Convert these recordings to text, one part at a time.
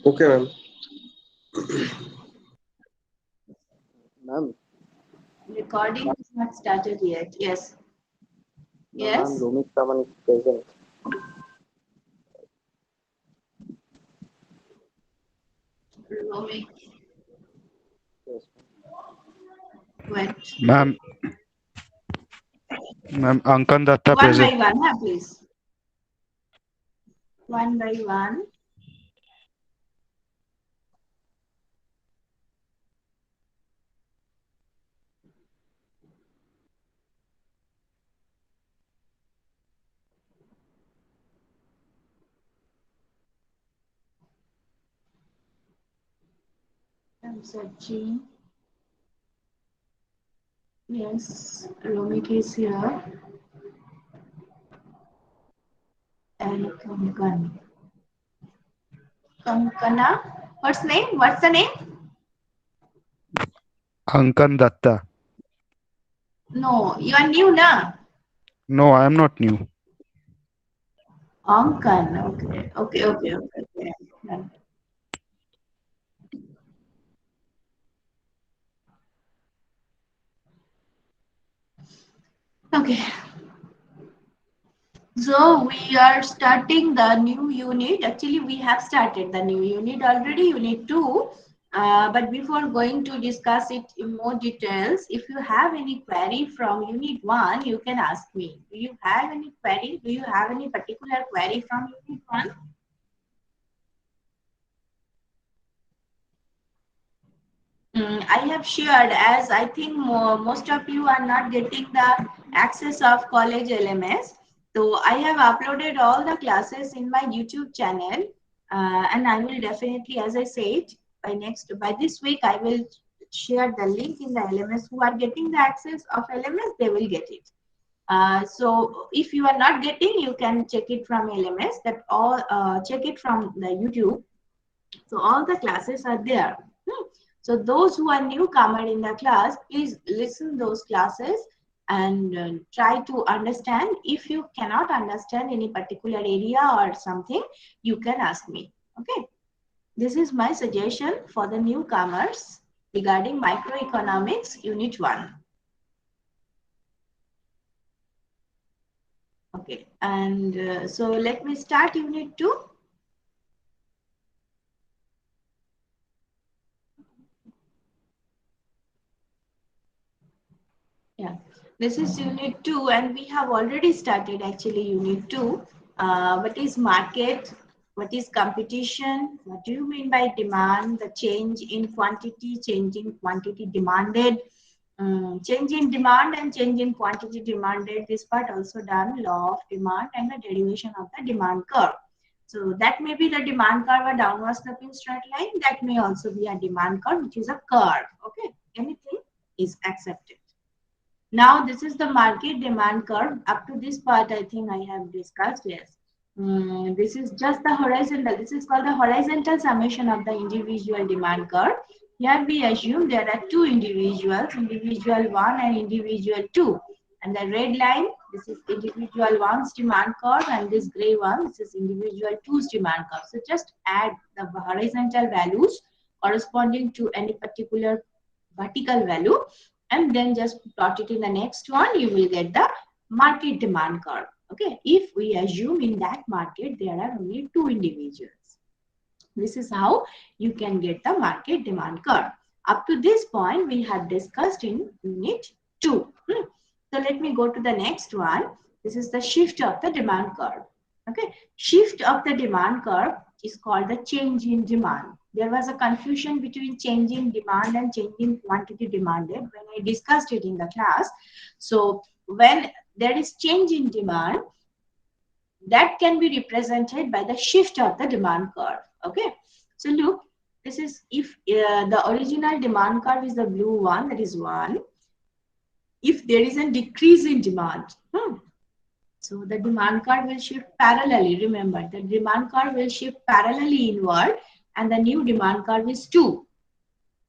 Okay, ma'am. Ma'am, Recording is not started yet. Yes. no, ma'am, Yes. Lumik Saman is present. Romy. Yes, Wait. Ma'am, ma'am, Ankan Datta One by present. one, please. One by one. I'm searching. Yes, Romik is here. And Kankan. Kankana. What's name? What's the name? Ankan Datta. No, you are new, na? No, I am not new. Ankan. Okay. Okay. Okay. Okay. Okay. Yeah. Okay. So we are starting the new unit. Actually, we have started the new unit already, unit 2. But before going to discuss it in more details, if you have any query from unit 1, you can ask me. Do you have any query? Do you have any particular query from unit 1? I have shared, as I think most of you are not getting the access of college LMS. So I have uploaded all the classes in my YouTube channel, and I will definitely, as I said, by this week I will share the link in the LMS. Who are getting the access of LMS, they will get it. So if you are not getting, you can check it from LMS. That all check it from the YouTube. So all the classes are there. So those who are newcomer in the class, please listen those classes and try to understand. If you cannot understand any particular area or something, you can ask me. Okay. This is my suggestion for the newcomers regarding microeconomics unit 1. Okay. And so let me start unit 2. Yeah, this is unit 2, and we have already started actually unit 2. What is market? What is competition? What do you mean by demand? The change in quantity, change in quantity demanded, change in demand and change in quantity demanded. This part also done, law of demand and the derivation of the demand curve. So that may be the demand curve, a downward sloping straight line. That may also be a demand curve, which is a curve. Okay, anything is accepted. Now this is the market demand curve. Up to this part, I think I have discussed. Yes. This is just the horizontal. This is called the horizontal summation of the individual demand curve. Here we assume there are two individuals, individual 1 and individual 2. And the red line, this is individual 1's demand curve, and this gray one, this is individual 2's demand curve. So just add the horizontal values corresponding to any particular vertical value, and then just plot it in the next one. You will get the market demand curve. Okay, if we assume in that market there are only two individuals, this is how you can get the market demand curve. Up to this point we have discussed in unit 2. So let me go to the next one. This is the shift of the demand curve. Okay, shift of the demand curve is called the change in demand. There was a confusion between change in demand and change in quantity demanded when I discussed it in the class. So when there is change in demand, that can be represented by the shift of the demand curve. Okay, so look, this is if the original demand curve is the blue one, that is 1. If there is a decrease in demand, so the demand curve will shift parallelly. Remember, the demand curve will shift parallelly inward, and the new demand curve is 2.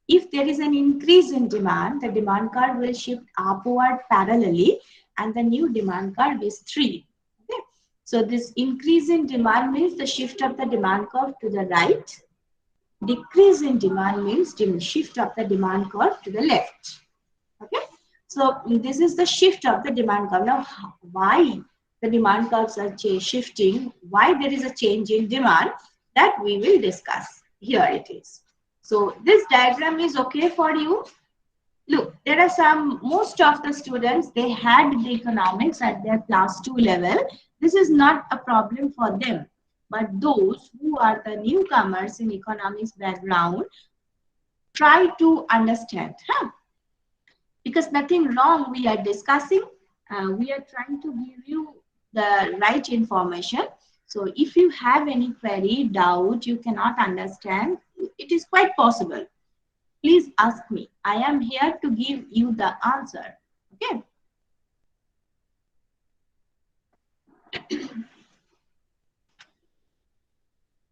If there is an increase in demand, the demand curve will shift upward parallelly, and the new demand curve is 3. Okay. So this increase in demand means the shift of the demand curve to the right, Decrease in demand means shift of the demand curve to the left. Okay, so this is the shift of the demand curve. Now, why the demand curves are shifting? Why there is a change in demand? That we will discuss. Here it is. So this diagram is okay for you. Look, there are most of the students, they had the economics at their class 2 level. This is not a problem for them. But those who are the newcomers in economics background, try to understand. Because nothing wrong we are discussing. We are trying to give you the right information. So if you have any query, doubt, you cannot understand, it is quite possible. Please ask me. I am here to give you the answer. Okay.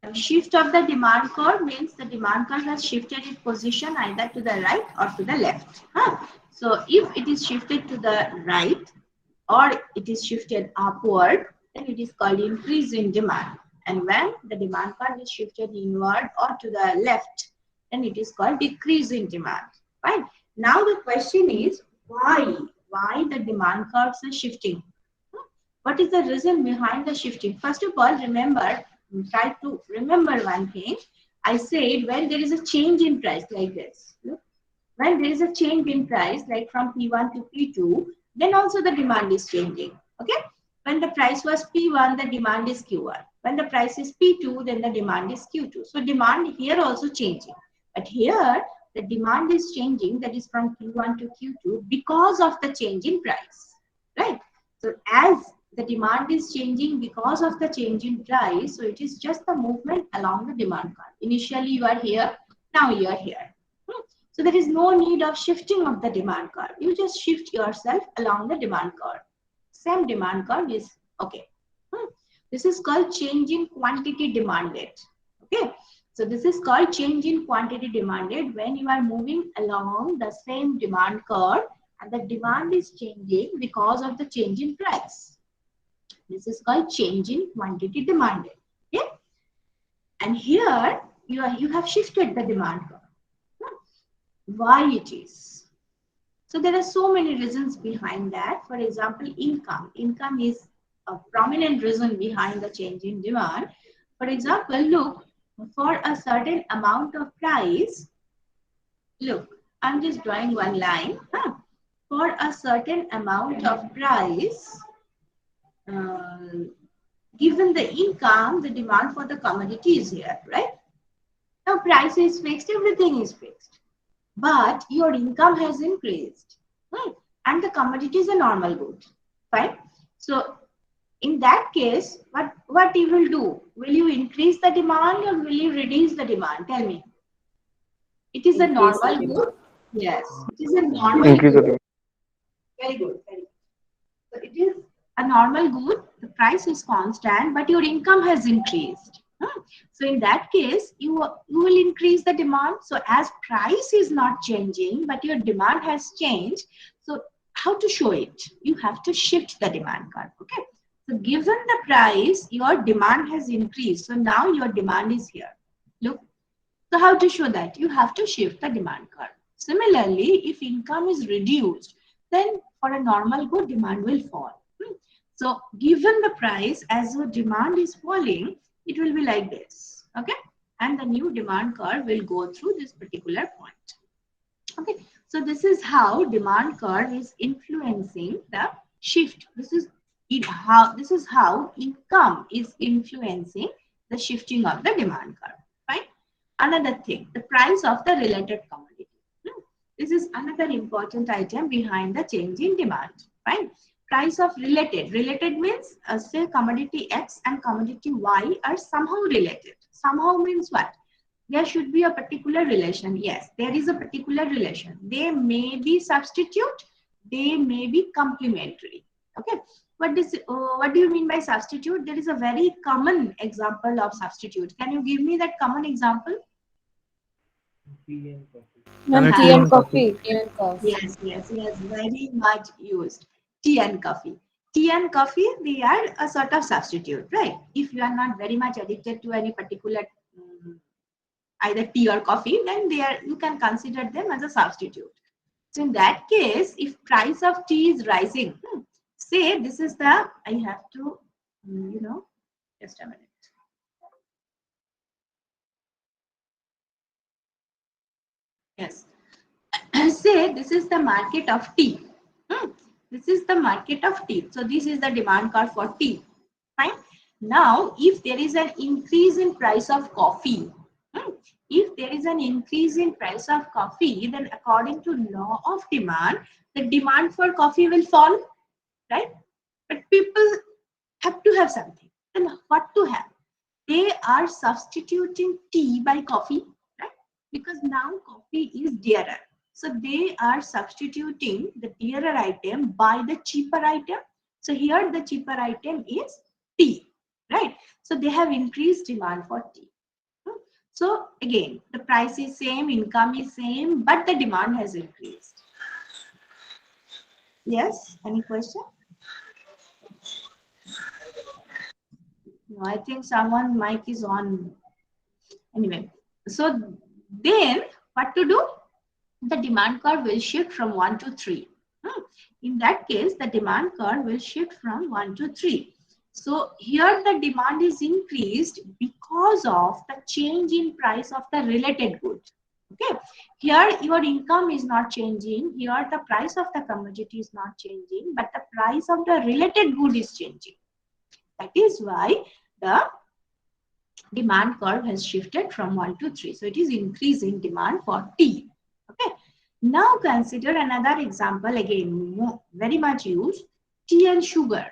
The shift of the demand curve means the demand curve has shifted its position either to the right or to the left. So if it is shifted to the right or it is shifted upward, then it is called increase in demand. And when the demand curve is shifted inward or to the left, then it is called decrease in demand. Right? Now the question is why? Why the demand curves are shifting? What is the reason behind the shifting? First of all, try to remember one thing. I said when there is a change in price like this, look, when there is a change in price like from P1 to P2, then also the demand is changing. Okay? When the price was P1, the demand is Q1. When the price is P2, then the demand is Q2. So demand here also changing. But here, the demand is changing, that is from Q1 to Q2 because of the change in price. Right? So as the demand is changing because of the change in price, so it is just the movement along the demand curve. Initially you are here, now you are here. So there is no need of shifting of the demand curve. You just shift yourself along the demand curve. Same demand curve is okay. This is called change in quantity demanded. Okay. So this is called change in quantity demanded when you are moving along the same demand curve and the demand is changing because of the change in price. This is called change in quantity demanded. Okay. And here you have shifted the demand curve. Why it is? So there are so many reasons behind that. For example, income. Income is a prominent reason behind the change in demand. For example, look, for a certain amount of price, look, I'm just drawing one line. For a certain amount of price, given the income, the demand for the commodity is here, right? Now price is fixed, everything is fixed. But your income has increased, right? And the commodity is a normal good, right? So in that case, what you will do? Will you increase the demand or will you reduce the demand? Tell me. It is a normal good. Yes, it is a normal good. Very good, very good. So it is a normal good. The price is constant, but your income has increased. So in that case, you will increase the demand. So as price is not changing, but your demand has changed. So how to show it? You have to shift the demand curve. Okay. So given the price, your demand has increased. So now your demand is here. Look. So how to show that? You have to shift the demand curve. Similarly, if income is reduced, then for a normal good, demand will fall. So given the price, as your demand is falling, it will be like this. Okay. And the new demand curve will go through this particular point. Okay. So this is how demand curve is influencing the shift. This is how income is influencing the shifting of the demand curve. Right? Another thing, the price of the related commodity. This is another important item behind the change in demand. Right? Price of related. Related means say commodity X and commodity Y are somehow related. Somehow means what? There should be a particular relation. Yes, there is a particular relation. They may be substitute. They may be complementary. Okay. What do you mean by substitute? There is a very common example of substitute. Can you give me that common example? Tea and coffee. Tea and coffee. Tea and coffee. Yes, very much used. Tea and coffee. Tea and coffee, they are a sort of substitute, right? If you are not very much addicted to any particular either tea or coffee, then you can consider them as a substitute. So in that case, if price of tea is rising, say this is the, I have to, just a minute. Yes. Say this is the market of tea. This is the market of tea. So this is the demand curve for tea. Fine. Now, if there is an increase in price of coffee, if there is an increase in price of coffee, then according to law of demand, the demand for coffee will fall, right? But people have to have something. Then what to have? They are substituting tea by coffee, right? Because now coffee is dearer. So they are substituting the dearer item by the cheaper item. So here the cheaper item is tea, right? So they have increased demand for tea. So again, the price is same, income is same, but the demand has increased. Yes, any question? No, I think someone mic is on. Anyway, so then what to do? The demand curve will shift from 1 to 3. In that case, the demand curve will shift from 1 to 3. So here the demand is increased because of the change in price of the related good. Okay, here your income is not changing. Here the price of the commodity is not changing, but the price of the related good is changing. That is why the demand curve has shifted from 1 to 3. So it is increasing demand for tea. Okay. Now consider another example, again very much used, tea and sugar.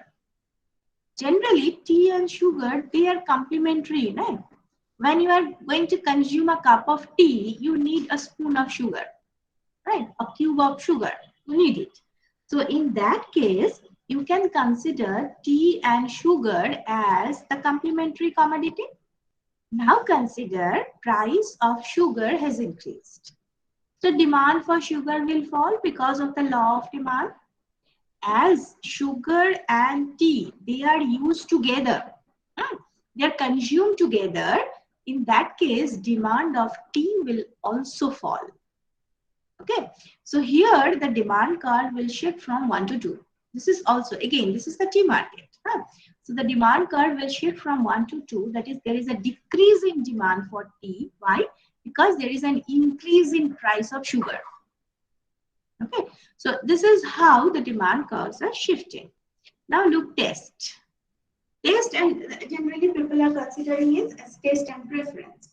Generally, tea and sugar, they are complementary, right? When you are going to consume a cup of tea, you need a spoon of sugar, right? A cube of sugar, you need it. So in that case, you can consider tea and sugar as the complementary commodity. Now consider price of sugar has increased. So demand for sugar will fall because of the law of demand. As sugar and tea, they are used together. They are consumed together. In that case, demand of tea will also fall. Okay. So here the demand curve will shift from 1 to 2. This is also, again, this is the tea market. So the demand curve will shift from 1 to 2. That is, there is a decrease in demand for tea. Why? Because there is an increase in price of sugar. Okay, so this is how the demand curves are shifting. Now look, taste. Taste, and generally people are considering it as taste and preference.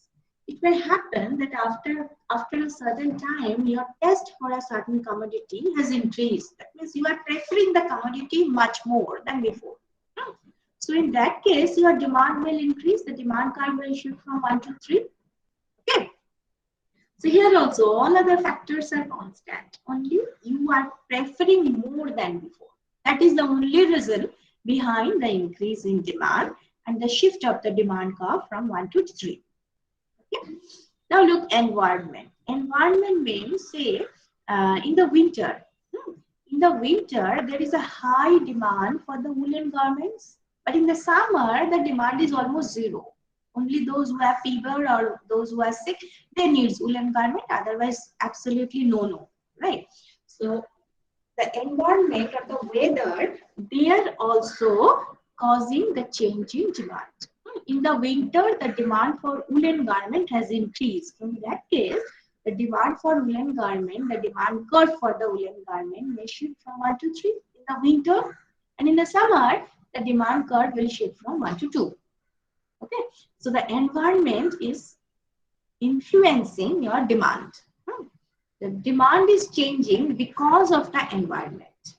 It may happen that after a certain time, your taste for a certain commodity has increased. That means you are preferring the commodity much more than before. So in that case, your demand will increase. The demand curve will shift from 1 to 3. Okay. So here also, all other factors are constant. Only you are preferring more than before. That is the only reason behind the increase in demand and the shift of the demand curve from 1 to 3. Okay. Now look, environment. Environment means, say, in the winter. In the winter, there is a high demand for the woolen garments. But in the summer, the demand is almost zero. Only those who have fever or those who are sick, they need woolen garment. Otherwise, absolutely no, right? So the environment or the weather, they are also causing the change in demand. In the winter, the demand for woolen garment has increased. In that case, the demand for woolen garment, the demand curve for the woolen garment may shift from 1 to 3 in the winter, and in the summer, the demand curve will shift from 1 to 2. Okay, so the environment is influencing your demand. The demand is changing because of the environment.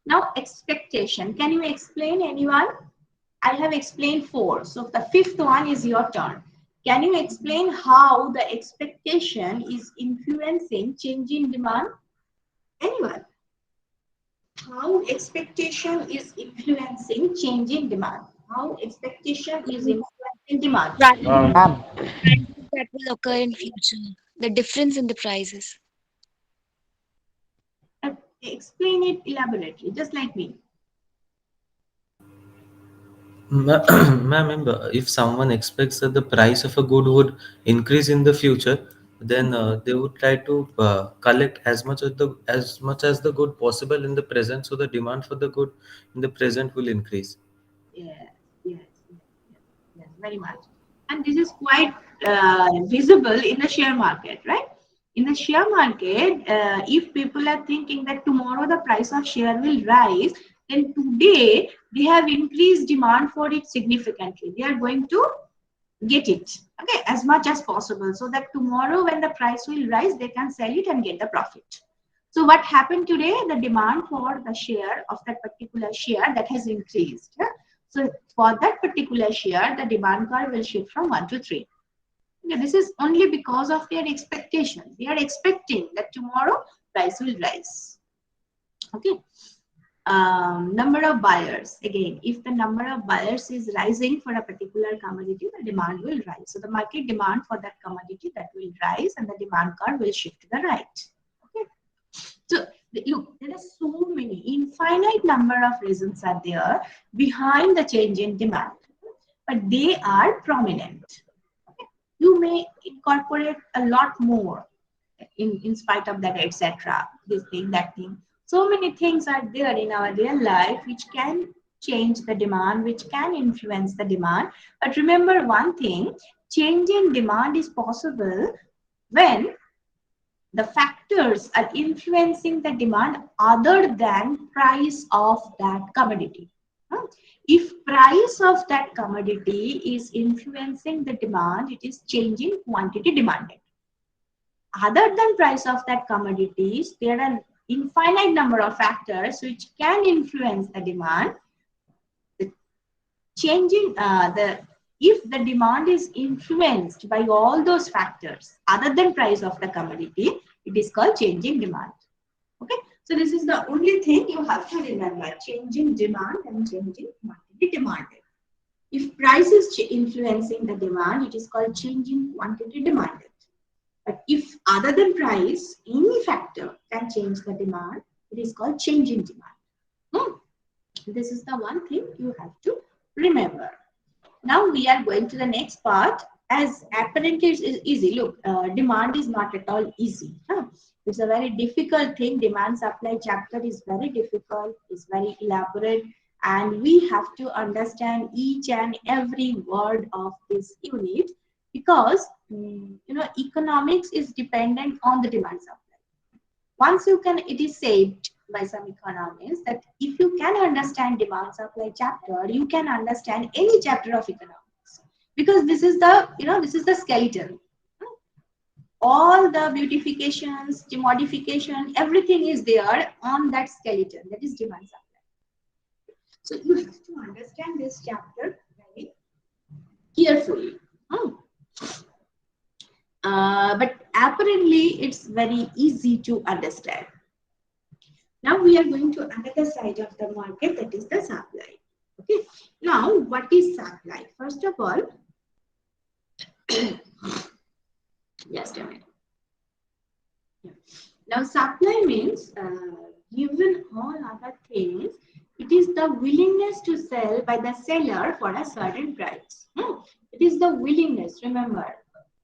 Now, expectation. Can you explain, anyone? I have explained 4. So the 5th one is your turn. Can you explain how the expectation is influencing changing demand? Anyone? How expectation is influencing changing demand? How expectation is influencing demand? That will occur in future. The difference in the prices. Explain it elaborately, just like me. Ma'am, if someone expects that the price of a good would increase in the future, then they would try to collect as much as the good possible in the present, so the demand for the good in the present will increase. Yes, yes, yes, yes, yes, very much. And this is quite visible in the share market, right? In the share market, if people are thinking that tomorrow the price of share will rise, then today they have increased demand for it significantly. They are going to get it, okay, as much as possible, so that tomorrow when the price will rise, they can sell it and get the profit. So what happened today? The demand for the share of that particular share that has increased. Yeah? So for that particular share, the demand curve will shift from 1 to 3. Okay, this is only because of their expectation. They are expecting that tomorrow price will rise. Okay. Number of buyers. Again, if the number of buyers is rising for a particular commodity, the demand will rise. So the market demand for that commodity, that will rise, and the demand curve will shift to the right. Okay. So look, there are so many, infinite number of reasons are there behind the change in demand, but they are prominent. Okay. You may incorporate a lot more in spite of that, etc. This thing, that thing. So many things are there in our real life which can change the demand, which can influence the demand. But remember one thing, change in demand is possible when the factors are influencing the demand other than price of that commodity. If price of that commodity is influencing the demand, it is changing quantity demanded. Other than price of that commodities, there are infinite number of factors which can influence the demand. The changing if the demand is influenced by all those factors other than price of the commodity, it is called changing demand. Okay, so this is the only thing you have to remember: changing demand and changing quantity demanded. If price is influencing the demand, it is called changing quantity demanded. But if other than price, any factor can change the demand, it is called changing demand. This is the one thing you have to remember. Now we are going to the next part. As apparently it is easy. Look, demand is not at all easy. It's a very difficult thing. Demand supply chapter is very difficult. It's very elaborate. And we have to understand each and every word of this unit, because economics is dependent on the demand supply. Once you can, it is said by some economists that if you can understand demand supply chapter, you can understand any chapter of economics, because this is the this is the skeleton. All the beautifications, modification, everything is there on that skeleton, that is demand supply. So you have to understand this chapter very carefully. But apparently it's very easy to understand. Now we are going to another side of the market, that is the supply. Okay. Now what is supply? First of all, just a minute. Now supply means, given all other things, it is the willingness to sell by the seller for a certain price. It is the willingness. Remember,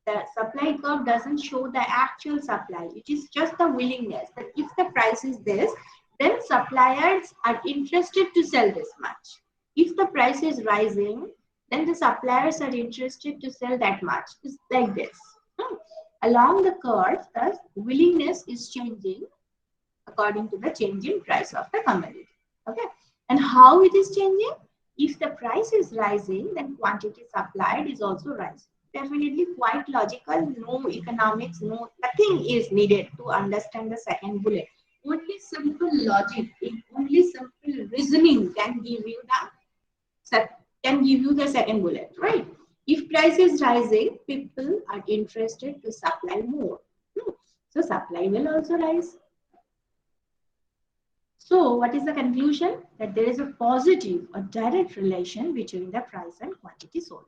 the supply curve doesn't show the actual supply. It is just the willingness that if the price is this, then suppliers are interested to sell this much. If the price is rising, then the suppliers are interested to sell that much. It's like this. Along the curve, the willingness is changing according to the changing price of the commodity. Okay. And how it is changing? If the price is rising, then quantity supplied is also rising. Definitely quite logical. No economics, nothing is needed to understand the second bullet. Only simple logic, only simple reasoning can give you the second bullet, right? If price is rising, people are interested to supply more. So supply will also rise. So what is the conclusion? That there is a positive or direct relation between the price and quantity sold.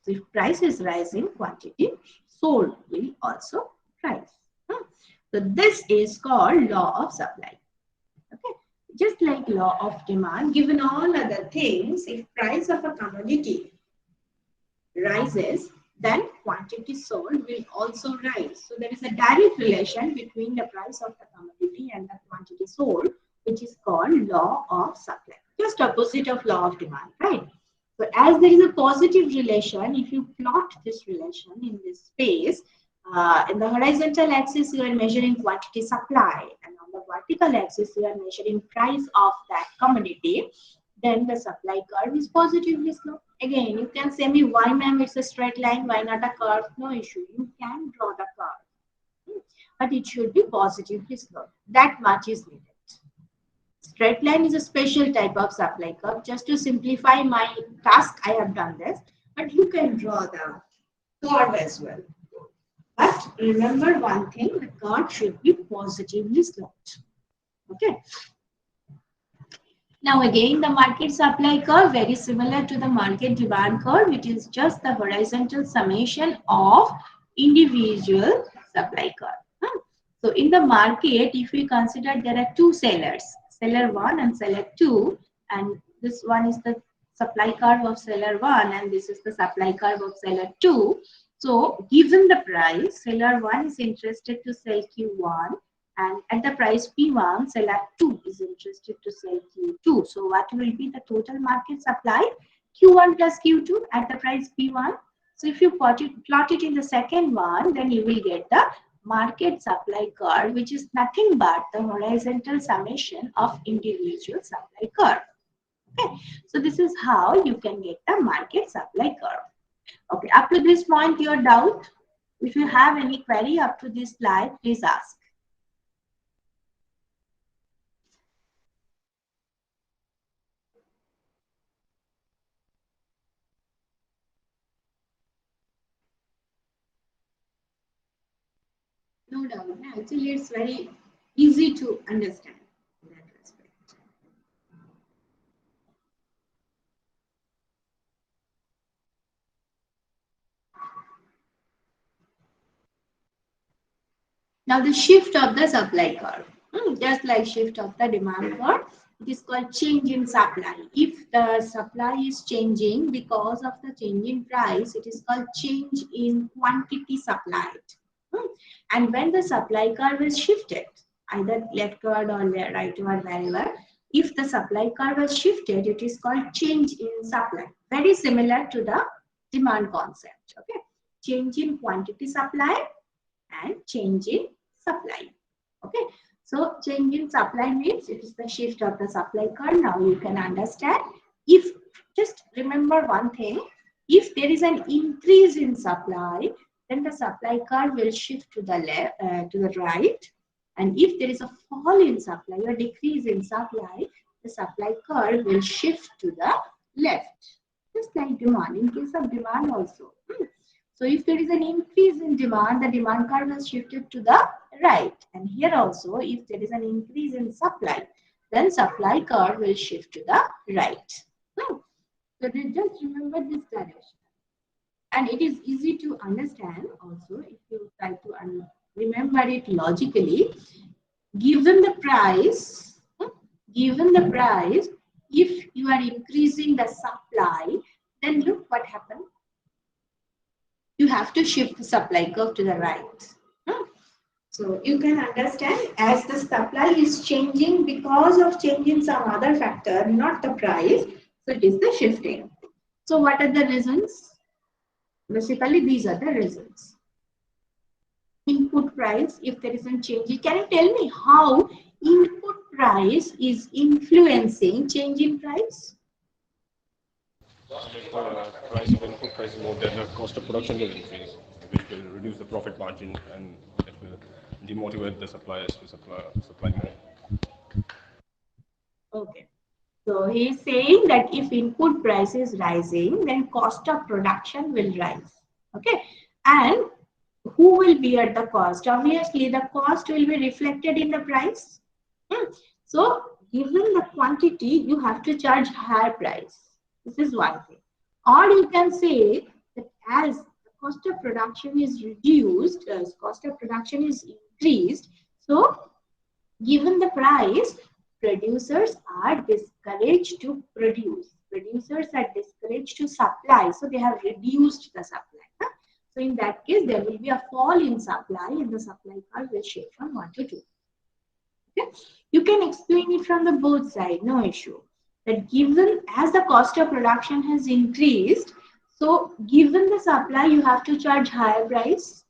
So if price is rising, quantity sold will also rise. So this is called law of supply. Okay. just like law of demand, given all other things, if price of a commodity rises, then quantity sold will also rise. So there is a direct relation between the price of the commodity and the quantity sold, which is called law of supply. Just opposite of law of demand, right? So as there is a positive relation, if you plot this relation in this space, in the horizontal axis, you are measuring quantity supply, and on the vertical axis, you are measuring price of that commodity. Then the supply curve is positively sloped. Again, you can say me, why ma'am, it's a straight line, why not a curve? No issue, you can draw the curve, but it should be positively sloped. That much is needed. Straight line is a special type of supply curve. Just to simplify my task, I have done this, but you can draw the curve as well. But remember one thing, the curve should be positively sloped. Okay. Now again, the market supply curve, very similar to the market demand curve. It is just the horizontal summation of individual supply curve. So in the market, if we consider there are two sellers, seller 1 and seller 2, and this one is the supply curve of seller 1 and this is the supply curve of seller 2. So given the price, seller 1 is interested to sell Q1, and at the price P1, seller 2 is interested to sell Q2. So what will be the total market supply? Q1 plus Q2 at the price P1. So if you plot it in the second one, then you will get the market supply curve, which is nothing but the horizontal summation of individual supply curve. Okay, so this is how you can get the market supply curve. Okay, up to this point, your doubt? If you have any query up to this slide, please ask. No doubt. Actually, it's very easy to understand in that respect. Now the shift of the supply curve, just like shift of the demand curve, it is called change in supply. If the supply is changing because of the change in price, it is called change in quantity supplied. And when the supply curve is shifted, either leftward or rightward, wherever, if the supply curve is shifted, it is called change in supply. Very similar to the demand concept. Okay, change in quantity supply and change in supply. Okay, so change in supply means it is the shift of the supply curve. Now you can understand. If just remember one thing, if there is an increase in supply, then the supply curve will shift to the left, to the right, and if there is a fall in supply or decrease in supply, the supply curve will shift to the left, just like demand. In case of demand also. So if there is an increase in demand, the demand curve is shifted to the right. And here also, if there is an increase in supply, then supply curve will shift to the right. So just remember this direction. And it is easy to understand also if you try to remember it logically. Given the price, if you are increasing the supply, then look what happened. You have to shift the supply curve to the right. So you can understand as the supply is changing because of changing some other factor, not the price. So it is the shifting. So what are the reasons? Basically, these are the reasons. Input price, if there is a change, can you tell me how input price is influencing change in price? If price of input price is more, then the cost of production will increase, which will reduce the profit margin and it will demotivate the suppliers to supply more. Okay. So he is saying that if input price is rising, then cost of production will rise. Okay. And who will bear the cost? Obviously, the cost will be reflected in the price. So given the quantity, you have to charge higher price. This is one thing. Or you can say that as the cost of production is reduced, as cost of production is increased, so given the price, producers are discouraged to produce. Producers are discouraged to supply, so they have reduced the supply. Huh? So in that case, there will be a fall in supply, and the supply curve will shift from 1 to 2. Okay? You can explain it from the both sides, no issue. That given as the cost of production has increased, so given the supply, you have to charge higher price.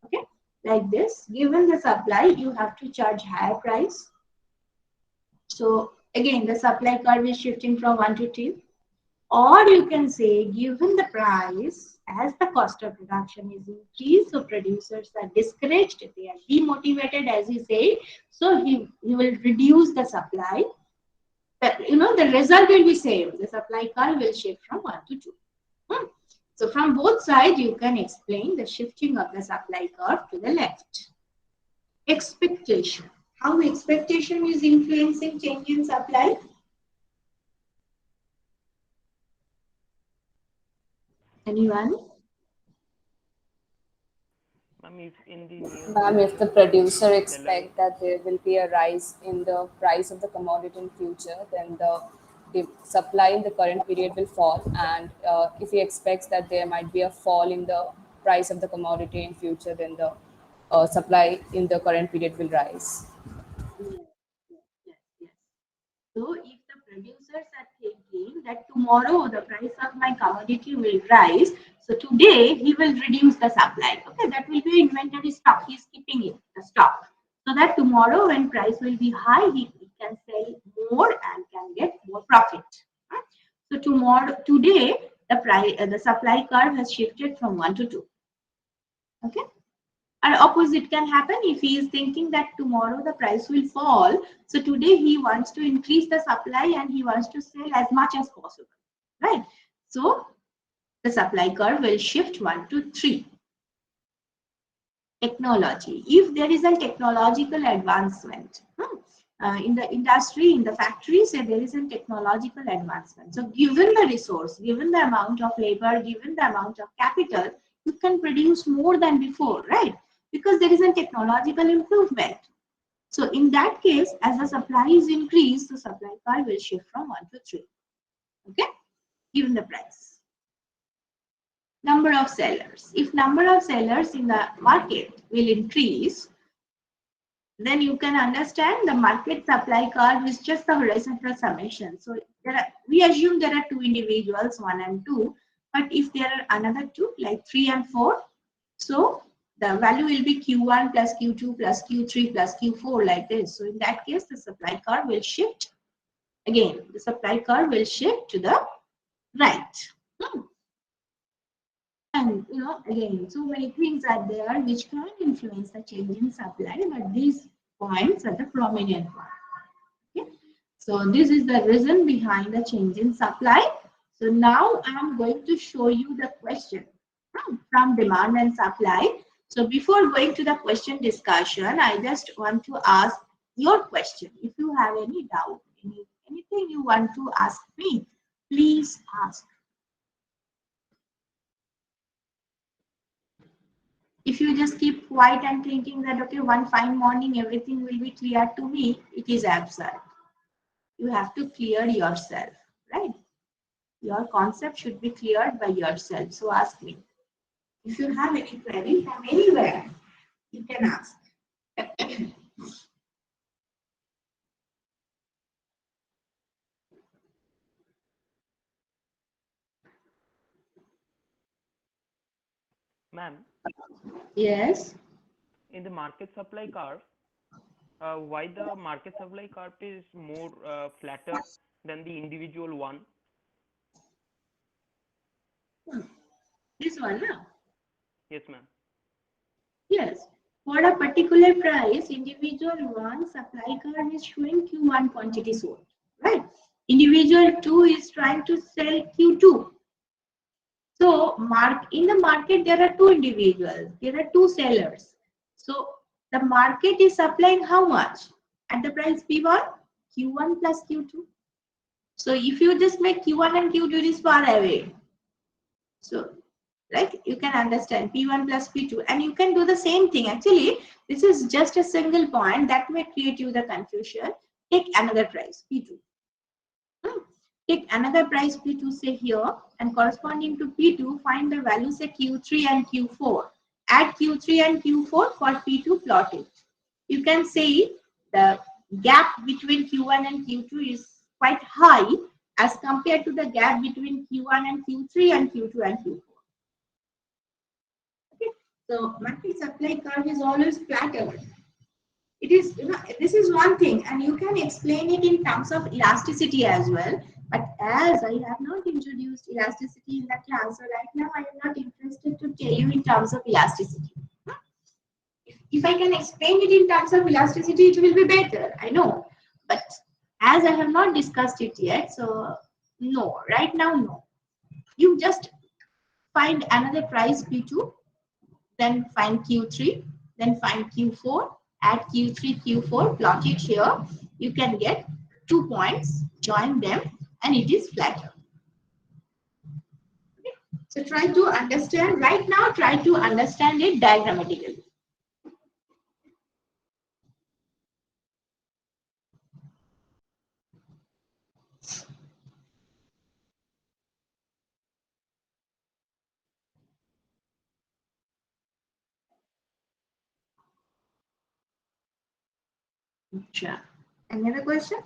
Okay, like this. Given the supply, you have to charge higher price. So again, the supply curve is shifting from 1 to 2. Or you can say, given the price, as the cost of production is increased, so producers are discouraged, they are demotivated, as he said. So he will reduce the supply. The result will be same. The supply curve will shift from 1 to 2. So from both sides, you can explain the shifting of the supply curve to the left. Expectation. How expectation is influencing change in supply? Anyone? Ma'am, if in the near Ma'am, if the future, producer like expect that there will be a rise in the price of the commodity in future, then the supply in the current period will fall. And if he expects that there might be a fall in the price of the commodity in future, then the supply in the current period will rise. Yes. So if the producers are thinking that tomorrow the price of my commodity will rise, so today he will reduce the supply. Okay, that will be inventory stock. He is keeping it, the stock, so that tomorrow when price will be high, he can sell more and can get more profit. So today, the supply curve has shifted from 1 to 2. Okay. And opposite can happen if he is thinking that tomorrow the price will fall. So today he wants to increase the supply and he wants to sell as much as possible, right? So the supply curve will shift 1 to 3. Technology. If there is a technological advancement in the industry, in the factories, there is a technological advancement. So given the resource, given the amount of labor, given the amount of capital, you can produce more than before, right? Because there is a technological improvement. So in that case, as the supply is increased, the supply curve will shift from 1 to 3. Okay, given the price. Number of sellers. If number of sellers in the market will increase, then you can understand the market supply curve is just the horizontal summation. So we assume there are 2 individuals, 1 and 2, but if there are another 2, like 3 and 4, so the value will be Q1 plus Q2 plus Q3 plus Q4, like this. So in that case, the supply curve will shift. Again, the supply curve will shift to the right. And again, so many things are there which can influence the change in supply, but these points are the prominent ones. Okay? So this is the reason behind the change in supply. So now I am going to show you the question from demand and supply. So before going to the question discussion, I just want to ask your question. If you have any doubt, anything you want to ask me, please ask. If you just keep quiet and thinking that, okay, one fine morning everything will be clear to me, it is absurd. You have to clear yourself, right? Your concept should be cleared by yourself. So ask me. If you have any query from anywhere, you can ask. ma'am, Yes. in the market supply curve, why the market supply curve is more flatter than the individual one? This one, huh? Yes, ma'am. Yes. For a particular price, individual one supply curve is showing Q1 quantity sold, right? Individual 2 is trying to sell Q2. So in the market, there are 2 individuals, there are 2 sellers. So the market is supplying how much? At the price P1, Q1 plus Q2. So if you just make Q1 and Q2 is far away. So like you can understand P1 plus P2, and you can do the same thing. Actually, this is just a single point that may create you the confusion. Take another price, P2. Take another price P2, say here, and corresponding to P2, find the values say Q3 and Q4. Add Q3 and Q4 for P2, plot it. You can see the gap between Q1 and Q2 is quite high as compared to the gap between Q1 and Q3 and Q2 and Q4. Okay, so monthly supply curve is always flatter. It is, this is one thing, and you can explain it in terms of elasticity as well. But as I have not introduced elasticity in the class, so right now I am not interested to tell you in terms of elasticity. If I can explain it in terms of elasticity, it will be better, I know. But as I have not discussed it yet, so no, right now, no. You just find another price P2, then find Q3, then find Q4, add Q3, Q4, plot it here. You can get 2 points, join them, and it is flatter. Okay. So try to understand, right now, try to understand it diagrammatically. Sure. Any other question?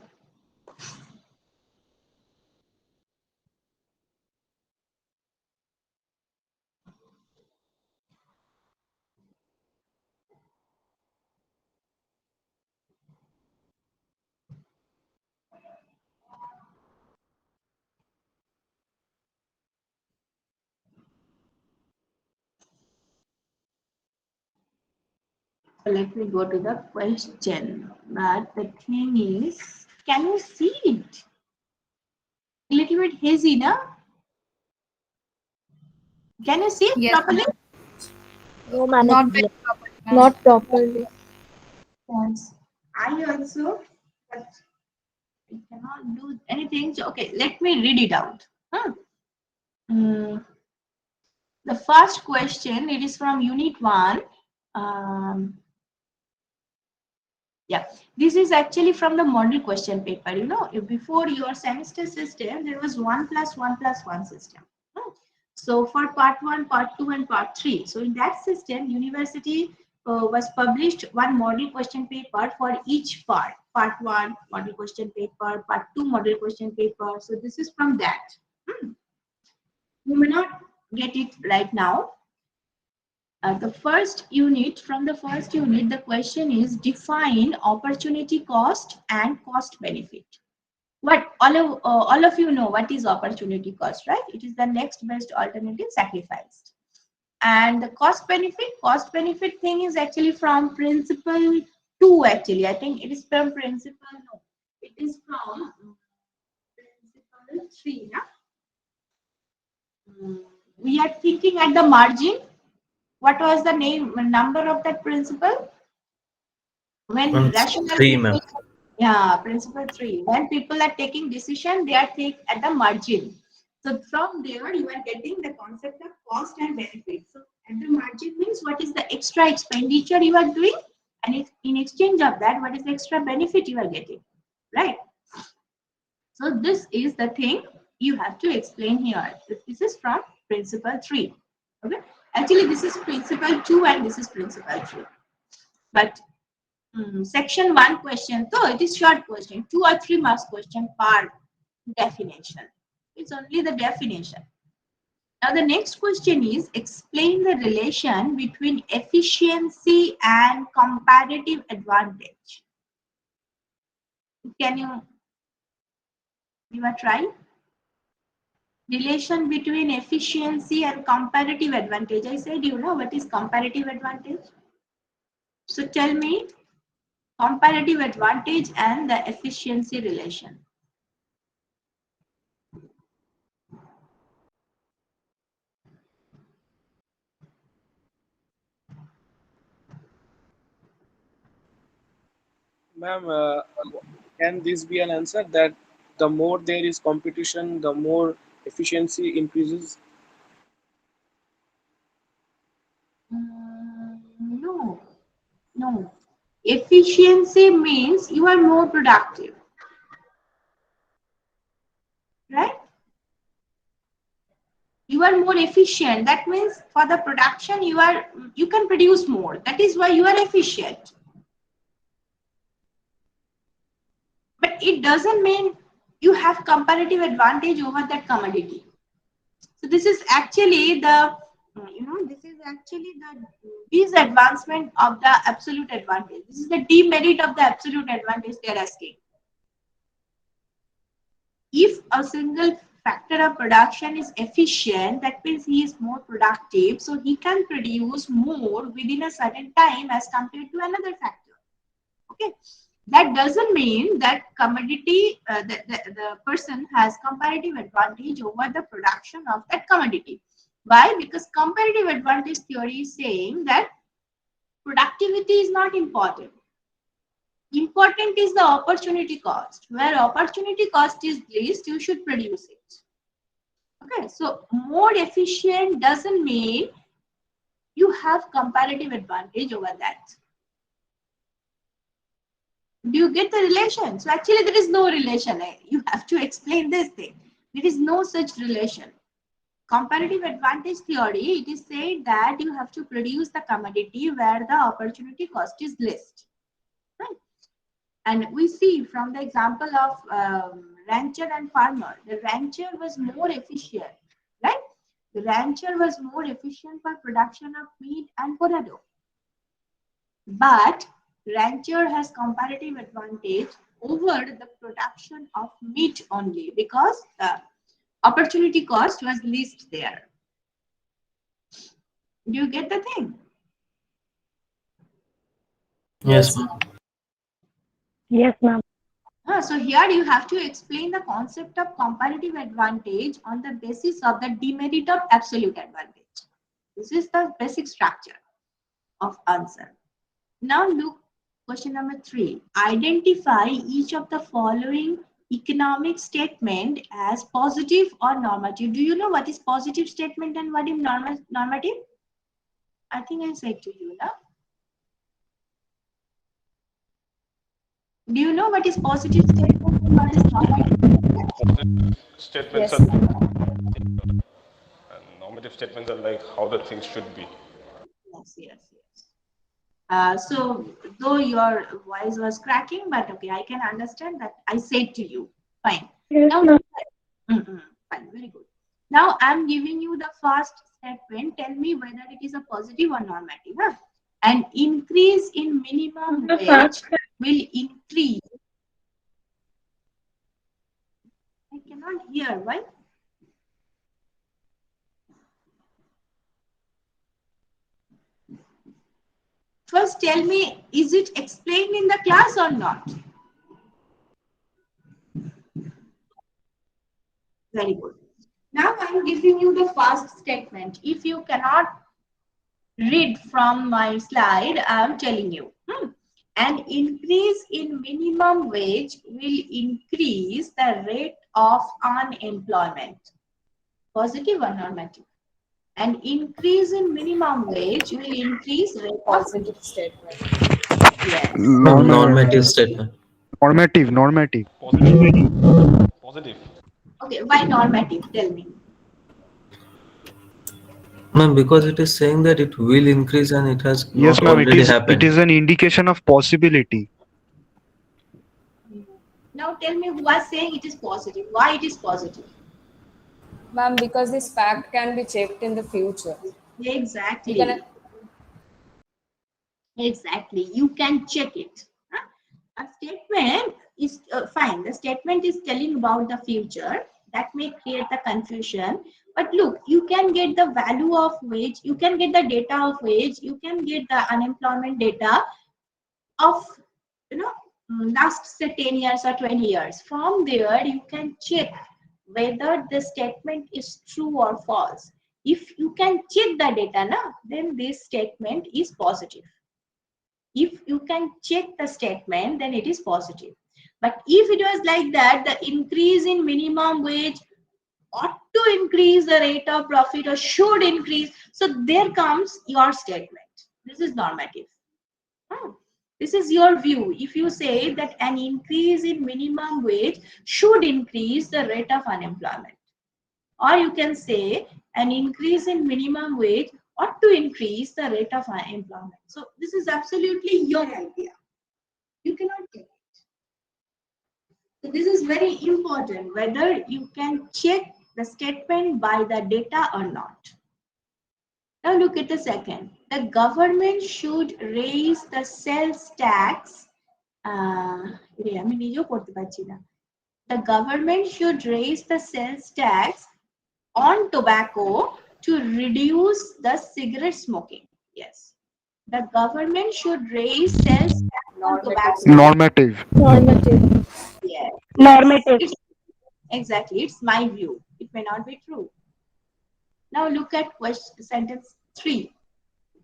So let me go to the question. But the thing is, can you see it? A little bit hazy, no? Can you see it Yes, properly? No, ma'am. not it's very black. properly, ma'am. Not properly. Yes. I also, but I cannot do anything. So, okay, let me read it out. The first question, it is from Unit 1. Yeah, this is actually from the model question paper. You know, before your semester system, there was 1 + 1 + 1 system. So for part 1, part 2, and part 3. So in that system, university was published one model question paper for each part. Part 1, model question paper, part 2, model question paper. So this is from that. You may not get it right now. The first unit, from the first unit, the question is define opportunity cost and cost benefit. What all of you know what is opportunity cost, right? It is the next best alternative sacrificed. And the cost benefit thing is actually from principle 2 actually. I think it is from principle, no, it is from principle 3. We are thinking at the margin. What was the number of that principle? When rational 3, people, ma'am. yeah, principle 3. When people are taking decision, they are take at the margin. So from there, you are getting the concept of cost and benefit. So at the margin means what is the extra expenditure you are doing, and in exchange of that, what is the extra benefit you are getting, right? So this is the thing you have to explain here. This is from principle 3. Okay. Actually, this is principle 2 and this is principle 3. But section 1 question, so it is short question, 2 or 3 marks question per definition. It's only the definition. Now the next question is explain the relation between efficiency and comparative advantage. Can you give a try? Relation between efficiency and comparative advantage. I said, you know what is comparative advantage? So tell me comparative advantage and the efficiency relation. Ma'am, can this be an answer that the more there is competition, the more efficiency increases? No. Efficiency means you are more productive, right? You are more efficient. That means for the production you can produce more. That is why you are efficient. But it doesn't mean you have comparative advantage over that commodity. So this is actually the disadvancement of the absolute advantage. This is the demerit of the absolute advantage they are asking. If a single factor of production is efficient, that means he is more productive, so he can produce more within a certain time as compared to another factor. Okay, that doesn't mean that commodity the person has comparative advantage over the production of that commodity. Why? Because comparative advantage theory is saying that productivity is not important. Important is the opportunity cost. Where opportunity cost is least, you should produce it. Okay, so more efficient doesn't mean you have comparative advantage over that. Do you get the relation? So actually there is no relation. You have to explain this thing. There is no such relation. Comparative advantage theory, it is said that you have to produce the commodity where the opportunity cost is least. Right? And we see from the example of rancher and farmer, the rancher was more efficient, right? The rancher was more efficient for production of meat and potato. But rancher has comparative advantage over the production of meat only because the opportunity cost was least there. Do you get the thing? Yes, ma'am. Yes, ma'am. So here you have to explain the concept of comparative advantage on the basis of the demerit of absolute advantage. This is the basic structure of answer. Now look, question number 3. Identify each of the following economic statement as positive or normative. Do you know what is positive statement and what is normative? I think I said to you now. Do you know what is positive statement and what is normative? Statements Yes. are and normative statements are like how the things should be. Yes. So though your voice was cracking, but okay, I can understand that I said to you. Fine. Yes, Now, ma'am. fine, very good. Now I'm giving you the first statement. Tell me whether it is a positive or normative. Huh? An increase in minimum The wage first will increase. I cannot hear. Why? First, tell me, is it explained in the class or not? Very good. Now I'm giving you the first statement. If you cannot read from my slide, I'm telling you. An increase in minimum wage will increase the rate of unemployment. Positive or normative? An increase in minimum wage will increase rate of Positive statement. yes. No, normative statement. Normative. Positive. Okay, why normative? Tell me. Ma'am, because it is saying that it will increase and it has Yes, not ma'am. already It happened. is an indication of possibility. Now tell me who was saying it is positive. Why it is positive? Ma'am, because this fact can be checked in the future. Exactly. You can Exactly. You can check it. A statement is fine. The statement is telling about the future. That may create the confusion. But look, you can get the value of wage. You can get the data of wage. You can get the unemployment data of, last say 10 years or 20 years. From there, you can check whether the statement is true or false. If you can check the data, then this statement is positive. If you can check the statement, then it is positive. But if it was like that, the increase in minimum wage ought to increase the rate of profit or should increase. So there comes your statement. This is normative. This is your view. If you say that an increase in minimum wage should increase the rate of unemployment, or you can say an increase in minimum wage ought to increase the rate of unemployment. So this is absolutely your idea. You cannot get it. So this is very important, whether you can check the statement by the data or not. Now look at the second. The government should raise the sales tax. The government should raise the sales tax on tobacco to reduce the cigarette smoking. Yes. The government should raise sales tax on tobacco. Normative. Normative. Yes. Normative. Exactly. It's my view. It may not be true. Now look at sentence 3.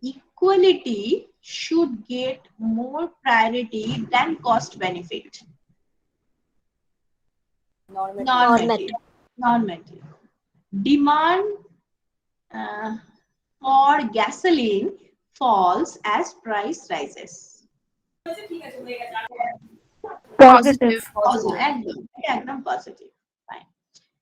Equality should get more priority than cost benefit. Normative. Normative. Demand for gasoline falls as price rises. Positive. Diagram positive. Fine.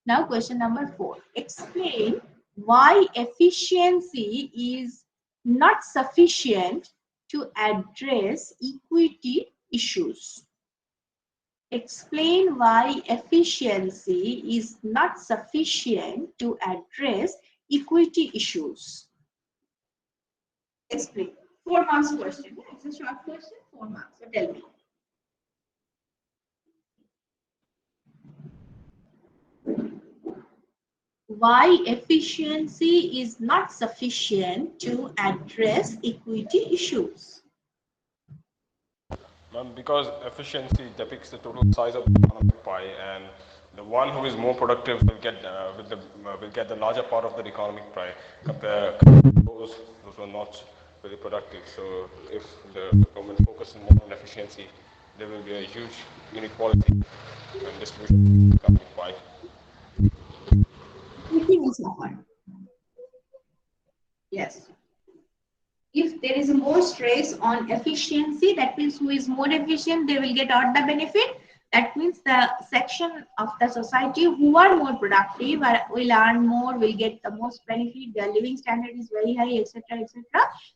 Now question number 4. Explain why efficiency is not sufficient to address equity issues. Explain why efficiency is not sufficient to address equity issues. Explain. 4 marks question. It's a short question, 4 marks. So tell me. Why efficiency is not sufficient to address equity issues? Because efficiency depicts the total size of the economic pie, and the one who is more productive will get the larger part of the economic pie compared to those who are not very productive. So if the government focuses more on efficiency, there will be a huge inequality and distribution of the economic pie. Yes. If there is more stress on efficiency, that means who is more efficient, they will get all the benefit. That means the section of the society who are more productive will earn more, will get the most benefit. Their living standard is very high, etc., etc.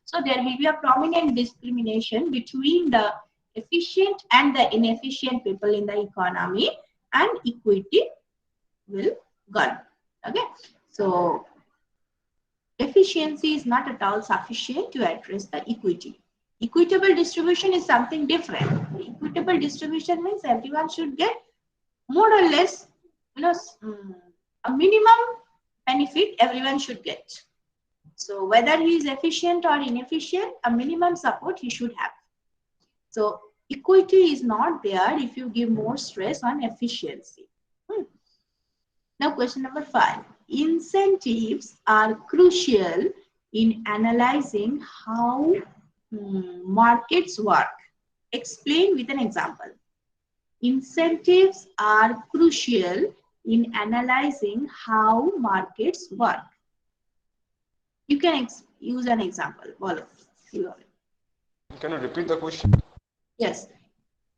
So there will be a prominent discrimination between the efficient and the inefficient people in the economy, and equity will gone. Okay, so efficiency is not at all sufficient to address the equity. Equitable distribution is something different. Equitable distribution means everyone should get more or less, a minimum benefit everyone should get. So whether he is efficient or inefficient, a minimum support he should have. So equity is not there if you give more stress on efficiency. Now question number 5. Incentives are crucial in analyzing how markets work. Explain with an example. Incentives are crucial in analyzing how markets work. You can use an example. Can you repeat the question? Yes.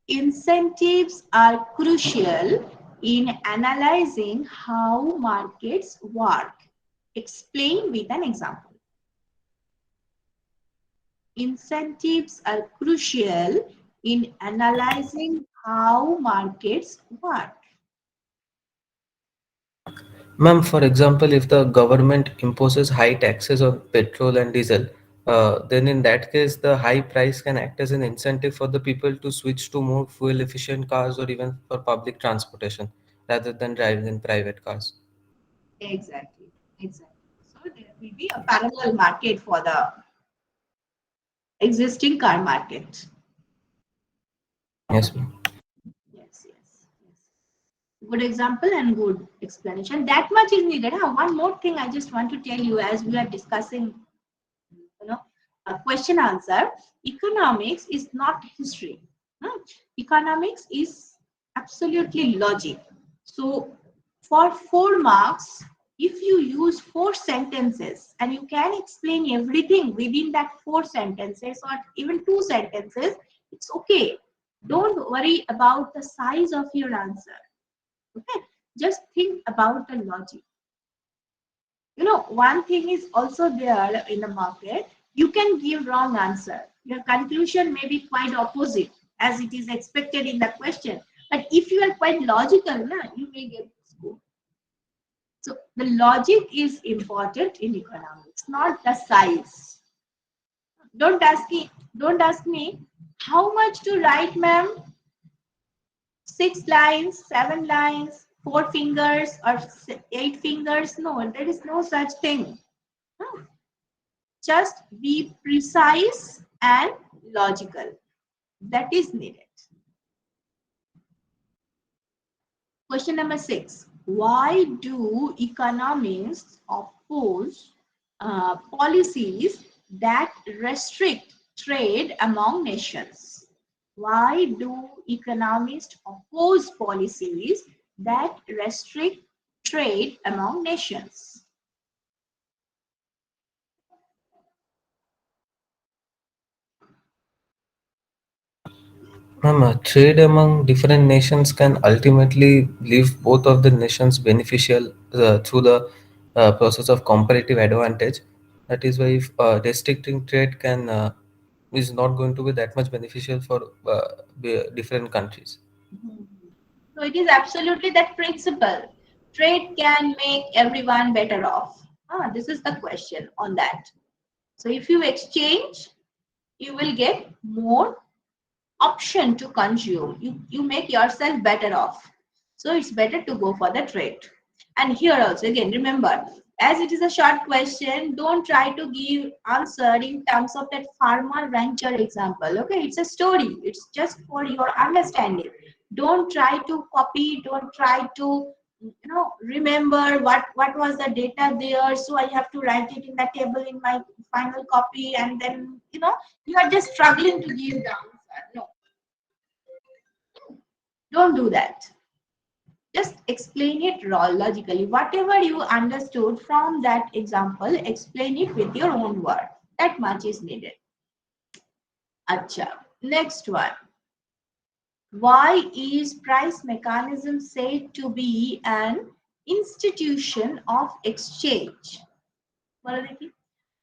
Incentives are crucial in analyzing how markets work. Explain with an example. Incentives are crucial in analyzing how markets work. Ma'am, for example, if the government imposes high taxes on petrol and diesel, then in that case, the high price can act as an incentive for the people to switch to more fuel efficient cars or even for public transportation rather than driving in private cars. Exactly. So there will be a parallel market for the existing car market. Yes, ma'am. Yes. Good example and good explanation. That much is needed. One more thing I just want to tell you as we are discussing, a question answer. Economics is not history. Economics is absolutely logic. So for 4 marks, if you use 4 sentences and you can explain everything within that 4 sentences or even 2 sentences, It's okay. Don't worry about the size of your answer. Okay, just think about the logic. You know, one thing is also there in the market. You can give wrong answer. Your conclusion may be quite opposite as it is expected in the question. But if you are quite logical, you may get score. So the logic is important in economics, not the size. Don't ask me how much to write, ma'am. 6 lines, 7 lines, 4 fingers, or 8 fingers. No, there is no such thing. No. Just be precise and logical. That is needed. Question number 6. Why do economists oppose policies that restrict trade among nations? Why do economists oppose policies that restrict trade among nations? Ma'am, trade among different nations can ultimately leave both of the nations beneficial through the process of comparative advantage. That is why if, restricting trade can is not going to be that much beneficial for different countries. So it is absolutely that principle. Trade can make everyone better off. This is the question on that. So if you exchange, you will get more option to consume. You make yourself better off. So it's better to go for the trade. And here also, again, remember, as it is a short question, don't try to give answer in terms of that farmer rancher example. Okay, it's a story. It's just for your understanding. Don't try to copy. Don't try to remember what was the data there. So I have to write it in the table in my final copy, and then you are just struggling to give the answer. No, don't do that. Just explain it logically. Whatever you understood from that example, explain it with your own word. That much is needed. Acha. Next one. Why is price mechanism said to be an institution of exchange?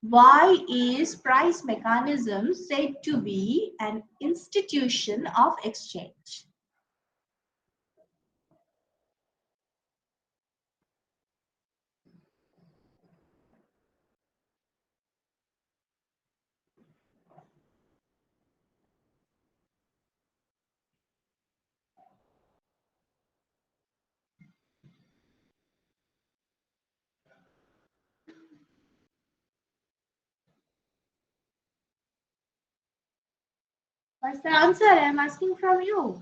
Why is price mechanism said to be an institution of exchange? What's the answer? I'm asking from you.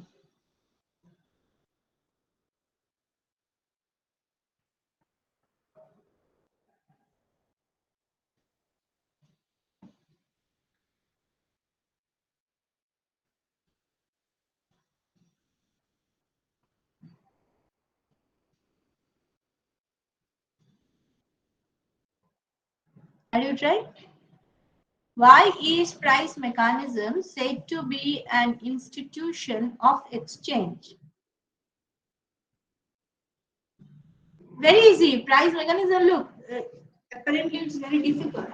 Are you trying? Why is price mechanism said to be an institution of exchange? Very easy. Price mechanism, look, apparently it's very difficult,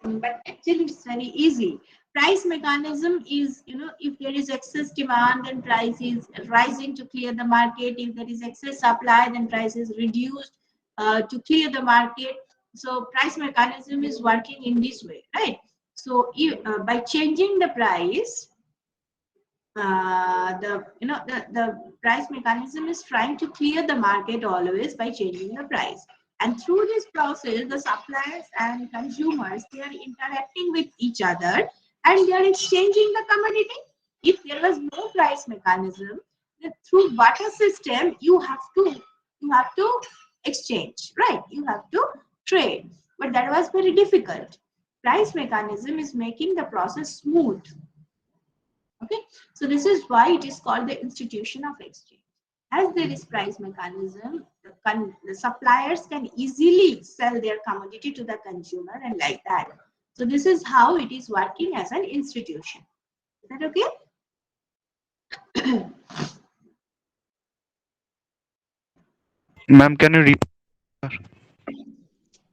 but actually it's very easy. Price mechanism is, if there is excess demand, then price is rising to clear the market. If there is excess supply, then price is reduced to clear the market. So price mechanism is working in this way, right? So by changing the price, the price mechanism is trying to clear the market always by changing the price. And through this process, the suppliers and consumers, they are interacting with each other and they are exchanging the commodity. If there was no price mechanism, then through barter system, you have to exchange, right? You have to trade. But that was very difficult. Price mechanism is making the process smooth. Okay, so this is why it is called the institution of exchange. As there is price mechanism, the suppliers can easily sell their commodity to the consumer and like that. So this is how it is working as an institution. Is that okay? Ma'am, can you repeat?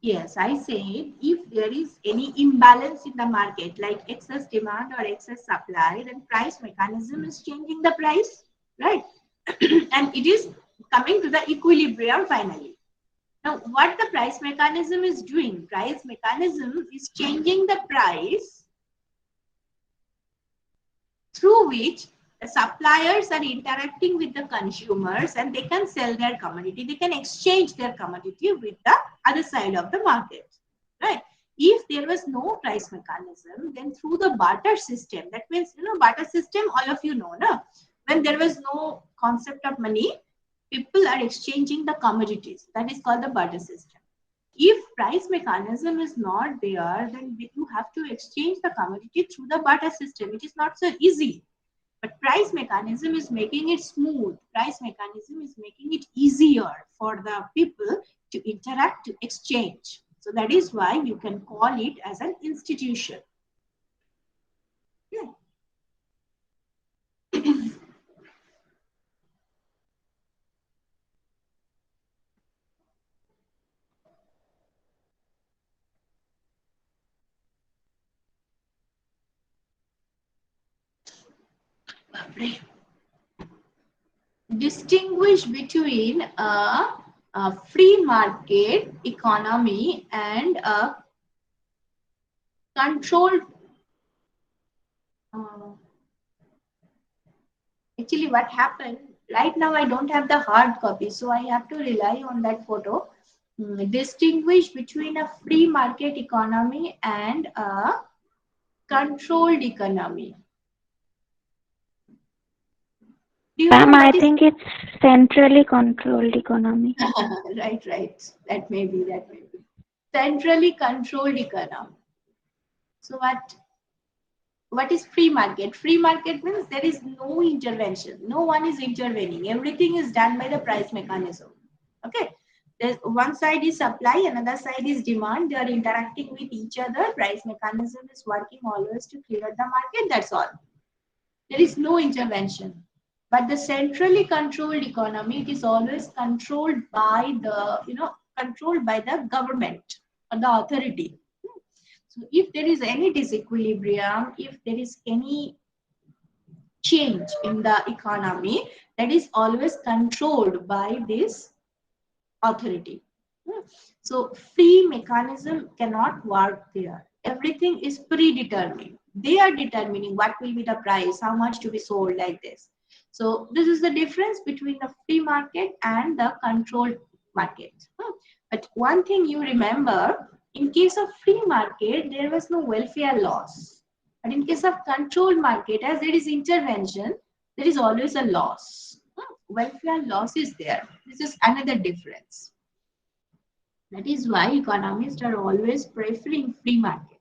Yes, I said if there is any imbalance in the market, like excess demand or excess supply, then price mechanism is changing the price, right? And it is coming to the equilibrium finally. Now, what the price mechanism is doing, price mechanism is changing the price through which the suppliers are interacting with the consumers and they can sell their commodity. They can exchange their commodity with the other side of the market, right? If there was no price mechanism, then through the barter system, that means, barter system, all of you know, no? When there was no concept of money, people are exchanging the commodities. That is called the barter system. If price mechanism is not there, then you have to exchange the commodity through the barter system. It is not so easy. But price mechanism is making it smooth. Price mechanism is making it easier for the people to interact, to exchange. So that is why you can call it as an institution. Yeah. Distinguish between a free market economy and a controlled. Actually, what happened right now, I don't have the hard copy, so I have to rely on that photo. Distinguish between a free market economy and a controlled economy. Do you know Ma'am, I what is think it's centrally controlled economy. right? That may be. Centrally controlled economy. So what is free market? Free market means there is no intervention. No one is intervening. Everything is done by the price mechanism. Okay. There's one side is supply, another side is demand. They are interacting with each other. Price mechanism is working always to clear the market. That's all. There is no intervention. But the centrally controlled economy, it is always controlled by the government or the authority. So if there is any disequilibrium, if there is any change in the economy, that is always controlled by this authority. So free mechanism cannot work there. Everything is predetermined. They are determining what will be the price, how much to be sold, like this. So this is the difference between the free market and the controlled market. But one thing you remember, in case of free market, there was no welfare loss. But in case of controlled market, as there is intervention, there is always a loss. Welfare loss is there. This is another difference. That is why economists are always preferring free market.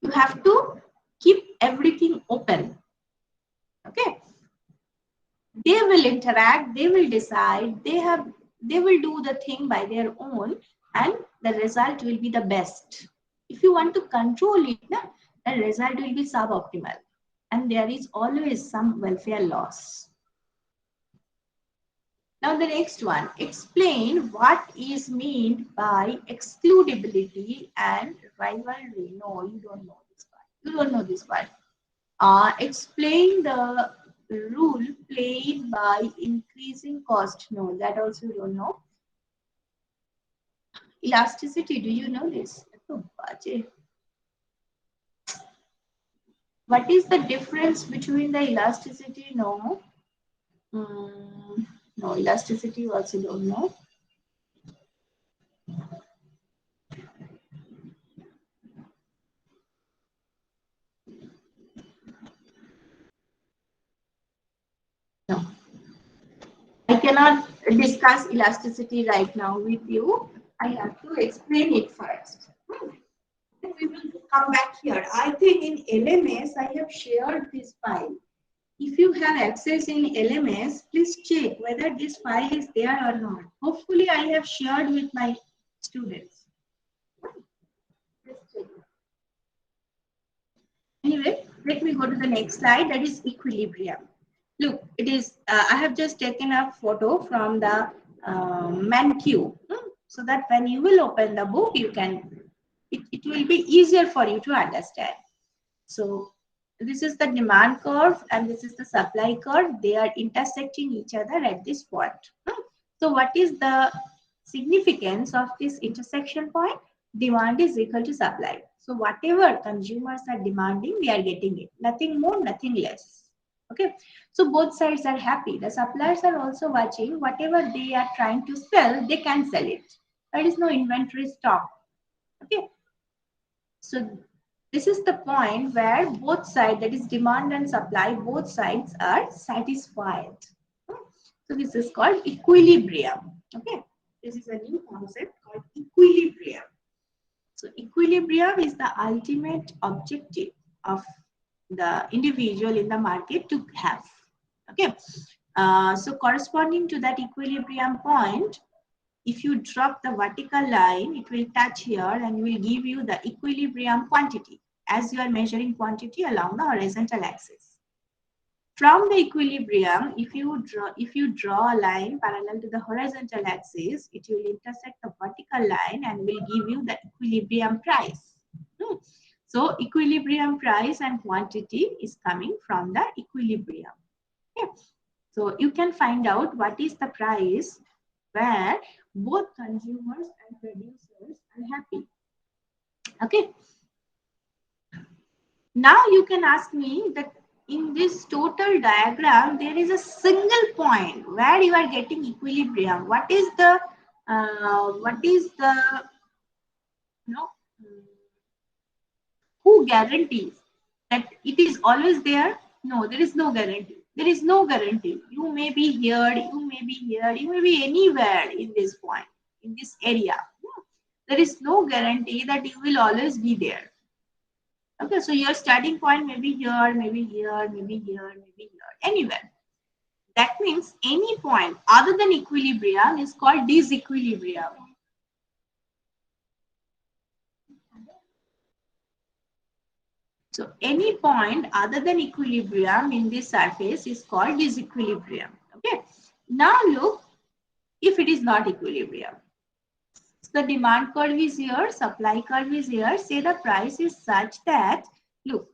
You have to keep everything open. Okay. They will interact, they will decide, they will do the thing by their own, and the result will be the best. If you want to control it, the result will be suboptimal, and there is always some welfare loss. Now the next one, explain what is meant by excludability and rivalry. No, you don't know this part. You don't know this part. Explain the rule played by increasing cost. No, that also you don't know. Elasticity, do you know this? What is the difference between the elasticity? No. No, elasticity also don't know. No. I cannot discuss elasticity right now with you. I have to explain it first. Then we will come back here. I think in LMS, I have shared this file. If you have access in LMS, please check whether this file is there or not. Hopefully, I have shared with my students. Anyway, let me go to the next slide. That is equilibrium. Look, it is, I have just taken a photo from the ManQ, so that when you will open the book, you can, it will be easier for you to understand. So this is the demand curve and this is the supply curve. They are intersecting each other at this point. So what is the significance of this intersection point? Demand is equal to supply. So whatever consumers are demanding, they are getting it. Nothing more, nothing less. Okay. So both sides are happy. The suppliers are also watching whatever they are trying to sell, they can sell it. There is no inventory stock. Okay. So this is the point where both sides, that is demand and supply, both sides are satisfied. So this is called equilibrium. Okay. This is a new concept called equilibrium. So equilibrium is the ultimate objective of the individual in the market to have. Okay. So corresponding to that equilibrium point, if you drop the vertical line, it will touch here and will give you the equilibrium quantity as you are measuring quantity along the horizontal axis. From the equilibrium, if you draw a line parallel to the horizontal axis, it will intersect the vertical line and will give you the equilibrium price. So equilibrium price and quantity is coming from the equilibrium. Okay. So you can find out what is the price where both consumers and producers are happy. Okay. Now you can ask me that in this total diagram, there is a single point where you are getting equilibrium. What is the who guarantees that it is always there? No, there is no guarantee. There is no guarantee. You may be here, you may be here, you may be anywhere in this point, in this area. There is no guarantee that you will always be there. Okay, so your starting point may be here, maybe here, maybe here, maybe here, anywhere. That means any point other than equilibrium is called disequilibrium. So any point other than equilibrium in this surface is called disequilibrium. Okay. Now look, if it is not equilibrium. So the demand curve is here, supply curve is here. Say the price is such that, look,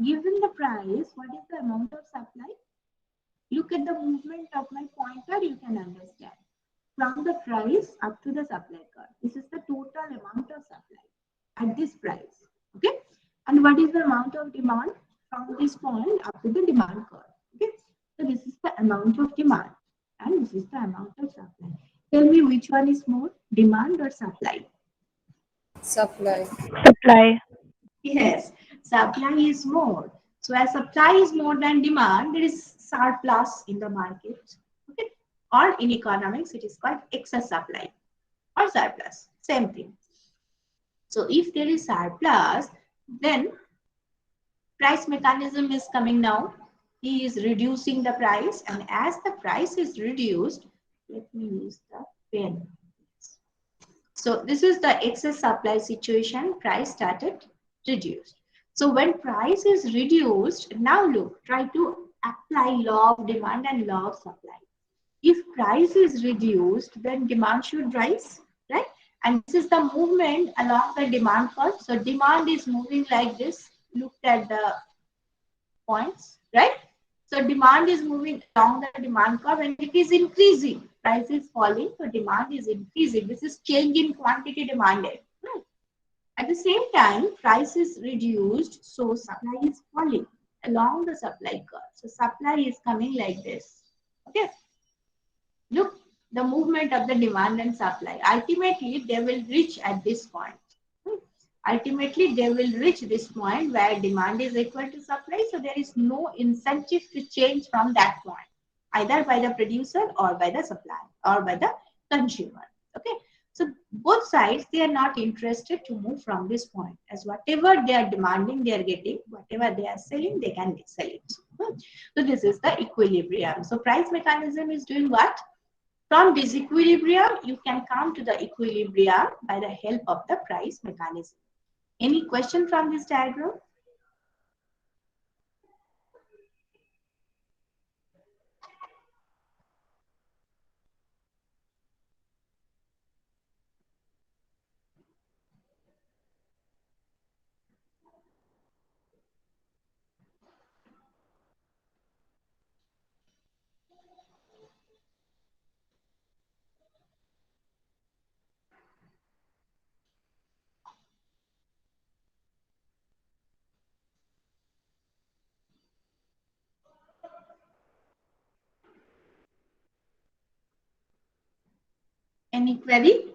given the price, what is the amount of supply? Look at the movement of my pointer, you can understand. From the price up to the supply curve. This is the total amount of supply at this price. Okay. And what is the amount of demand from this point up to the demand curve? Okay. So this is the amount of demand and this is the amount of supply. Tell me which one is more, demand or supply? Supply. Supply. Yes, supply is more. So as supply is more than demand, there is surplus in the market. Okay. Or in economics, it is called excess supply or surplus. Same thing. So if there is surplus, then price mechanism is coming now. He is reducing the price, and as the price is reduced, let me use the pen. So this is the excess supply situation. Price started reduced. So when price is reduced, now look, try to apply law of demand and law of supply. If price is reduced, then demand should rise, right? And this is the movement along the demand curve. So demand is moving like this. Look at the points, right? So demand is moving along the demand curve and it is increasing. Price is falling, so demand is increasing. This is change in quantity demanded. At the same time, price is reduced, so supply is falling along the supply curve. So supply is coming like this. Okay. Look, the movement of the demand and supply. Ultimately, they will reach at this point. Ultimately, they will reach this point where demand is equal to supply. So there is no incentive to change from that point, either by the producer or by the supplier or by the consumer. Okay. So both sides, they are not interested to move from this point, as whatever they are demanding, they are getting. Whatever they are selling, they can sell it. So this is the equilibrium. So price mechanism is doing what? From disequilibrium, you can come to the equilibrium by the help of the price mechanism. Any question from this diagram? Any query?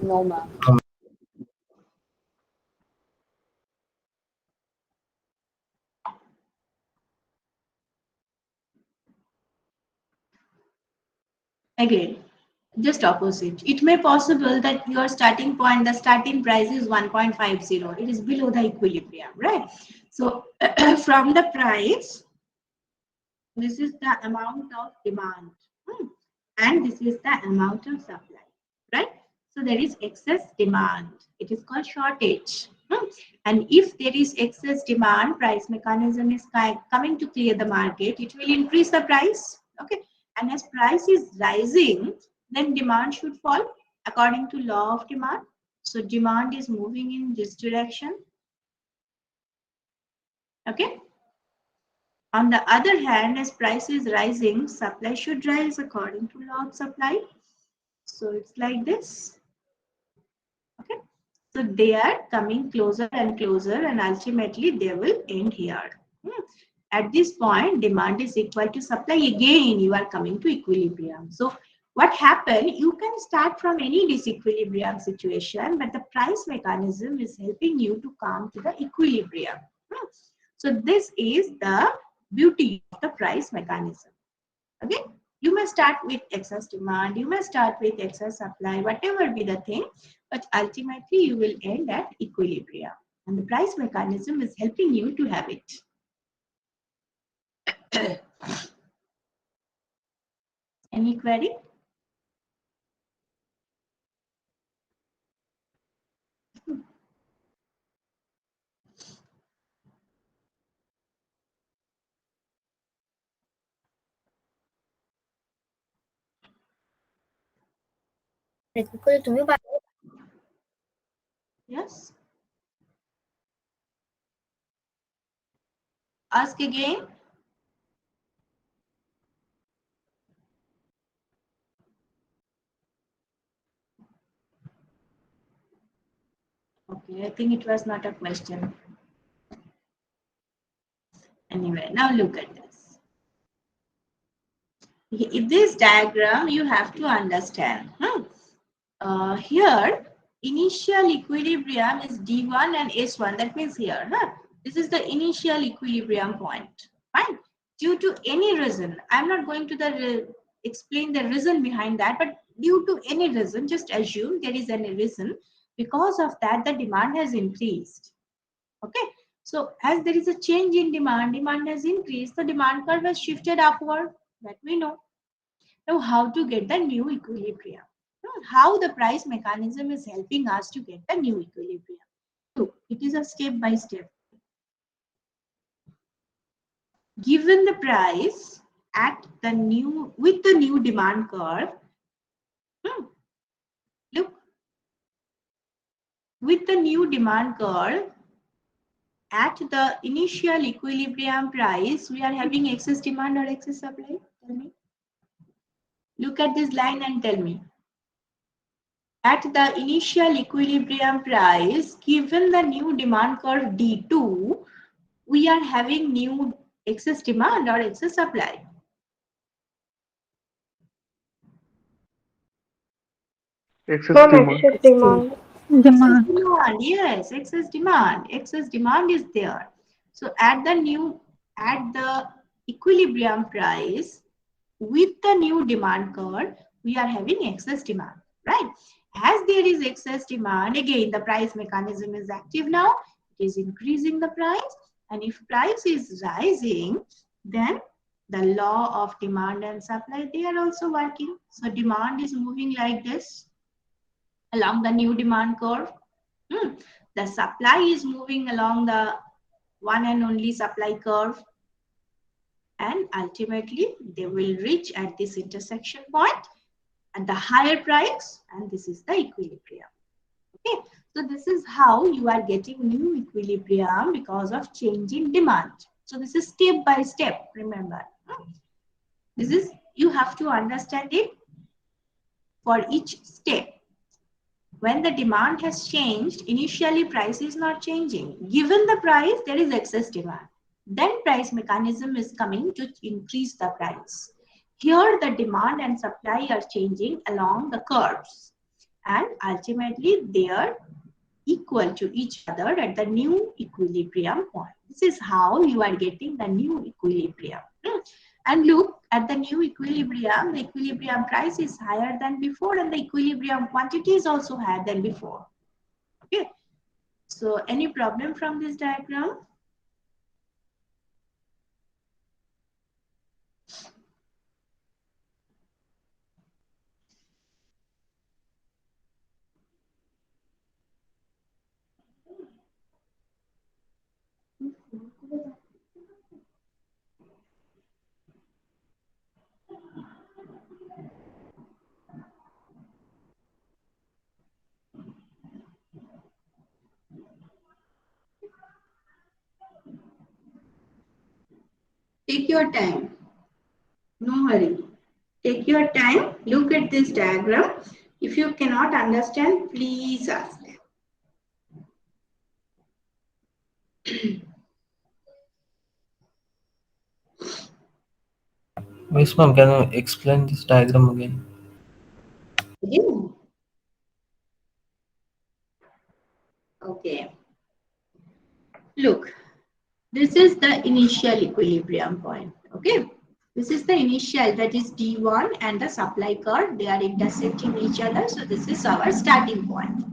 No, ma'am. Again, just opposite. It may possible that your starting point, the starting price is 1.50. It is below the equilibrium, right? So from the price, this is the amount of demand, and this is the amount of supply, right? So there is excess demand. It is called shortage. And if there is excess demand, price mechanism is coming to clear the market. It will increase the price. Okay. And as price is rising, then demand should fall according to law of demand. So demand is moving in this direction. Okay. On the other hand, as price is rising, supply should rise according to law of supply. So it's like this. Okay. So they are coming closer and closer, and ultimately they will end here. At this point, demand is equal to supply. Again, you are coming to equilibrium. So what happened? You can start from any disequilibrium situation, but the price mechanism is helping you to come to the equilibrium. So this is the beauty of the price mechanism. Okay. You may start with excess demand, you may start with excess supply, whatever be the thing, but ultimately you will end at equilibrium. And the price mechanism is helping you to have it. Any query? Yes. Ask again. Okay, I think it was not a question. Anyway, now look at this. In this diagram, you have to understand. Here, initial equilibrium is D1 and S1. That means here, this is the initial equilibrium point. Fine. Due to any reason, I'm not going to explain the reason behind that, but due to any reason, just assume there is any reason. Because of that, the demand has increased. Okay. So as there is a change in demand, demand has increased, the demand curve has shifted upward. That we know. Now, how to get the new equilibrium? How the price mechanism is helping us to get the new equilibrium. So it is a step by step. Given the price at the new with the new demand curve, look, with the new demand curve at the initial equilibrium price, we are having excess demand or excess supply. Tell me. Look at this line and tell me. At the initial equilibrium price, given the new demand curve D2, we are having new excess demand or excess supply. Excess demand. Excess demand. Excess demand, yes, excess demand. Excess demand is there. So at the equilibrium price, with the new demand curve, we are having excess demand, right? As there is excess demand, again, the price mechanism is active now. It is increasing the price. And if price is rising, then the law of demand and supply, they are also working. So demand is moving like this along the new demand curve. The supply is moving along the one and only supply curve. And ultimately, they will reach at this intersection point at the higher price, and this is the equilibrium. Okay, so this is how you are getting new equilibrium because of change in demand. So this is step by step, remember. This is, you have to understand it for each step. When the demand has changed, initially price is not changing. Given the price, there is excess demand. then price mechanism is coming to increase the price. Here the demand and supply are changing along the curves, and ultimately they are equal to each other at the new equilibrium point. This is how you are getting the new equilibrium. And look at the new equilibrium, the equilibrium price is higher than before and the equilibrium quantity is also higher than before. Okay. So any problem from this diagram? Take your time. No hurry. Take your time. Look at this diagram. If you cannot understand, please ask. Miss ma'am, can you explain this diagram again? Yeah. Okay. Look, this is the initial equilibrium point. Okay. This is the initial, that is D1 and the supply curve. They are intersecting each other. So this is our starting point.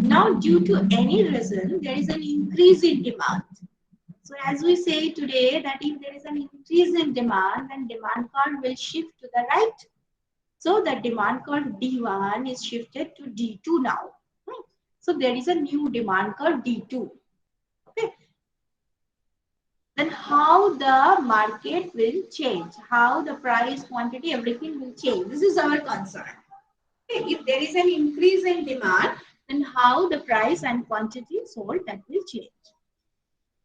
Now, due to any reason, there is an increase in demand. So as we say today that if there is an increase in demand, then demand curve will shift to the right. So the demand curve D1 is shifted to D2 now. So there is a new demand curve D2. Okay. Then how the market will change, how the price, quantity, everything will change. This is our concern. Okay. If there is an increase in demand, then how the price and quantity sold, that will change.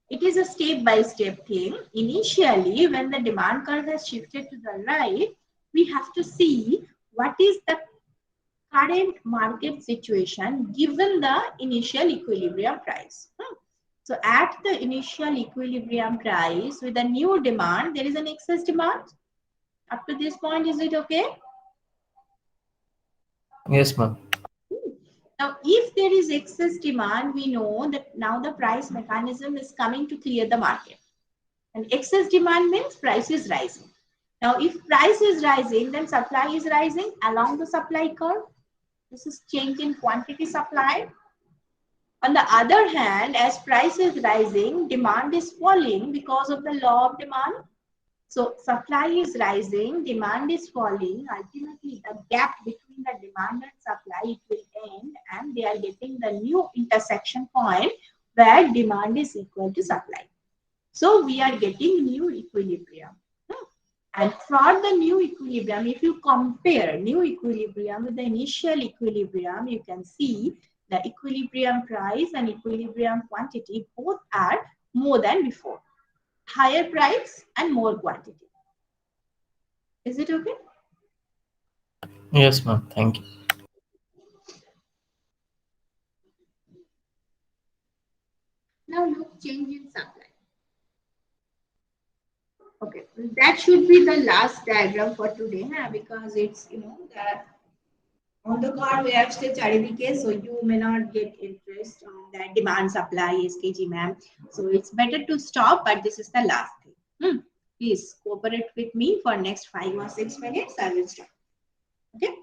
It is a step-by-step thing. Initially, when the demand curve has shifted to the right, we have to see what is the current market situation given the initial equilibrium price. So at the initial equilibrium price with a new demand, there is an excess demand. Up to this point, is it okay? Yes, ma'am. Now, if there is excess demand, we know that now the price mechanism is coming to clear the market. And excess demand means price is rising. Now, if price is rising, then supply is rising along the supply curve. This is change in quantity supplied. On the other hand, as price is rising, demand is falling because of the law of demand. So supply is rising, demand is falling. Ultimately, the gap between the demand and supply, it will end, and they are getting the new intersection point where demand is equal to supply. So we are getting new equilibrium. And for the new equilibrium, if you compare new equilibrium with the initial equilibrium, you can see the equilibrium price and equilibrium quantity both are more than before. Higher price and more quantity. Is it okay? Yes, ma'am. Thank you. Now look, change in supply. Okay, that should be the last diagram for today, because it's, that on the card we have still charidike, so you may not get interest on that demand supply SKG, ma'am. So it's better to stop, but this is the last thing. Please cooperate with me for next 5 or 6 minutes. I will stop. Okay.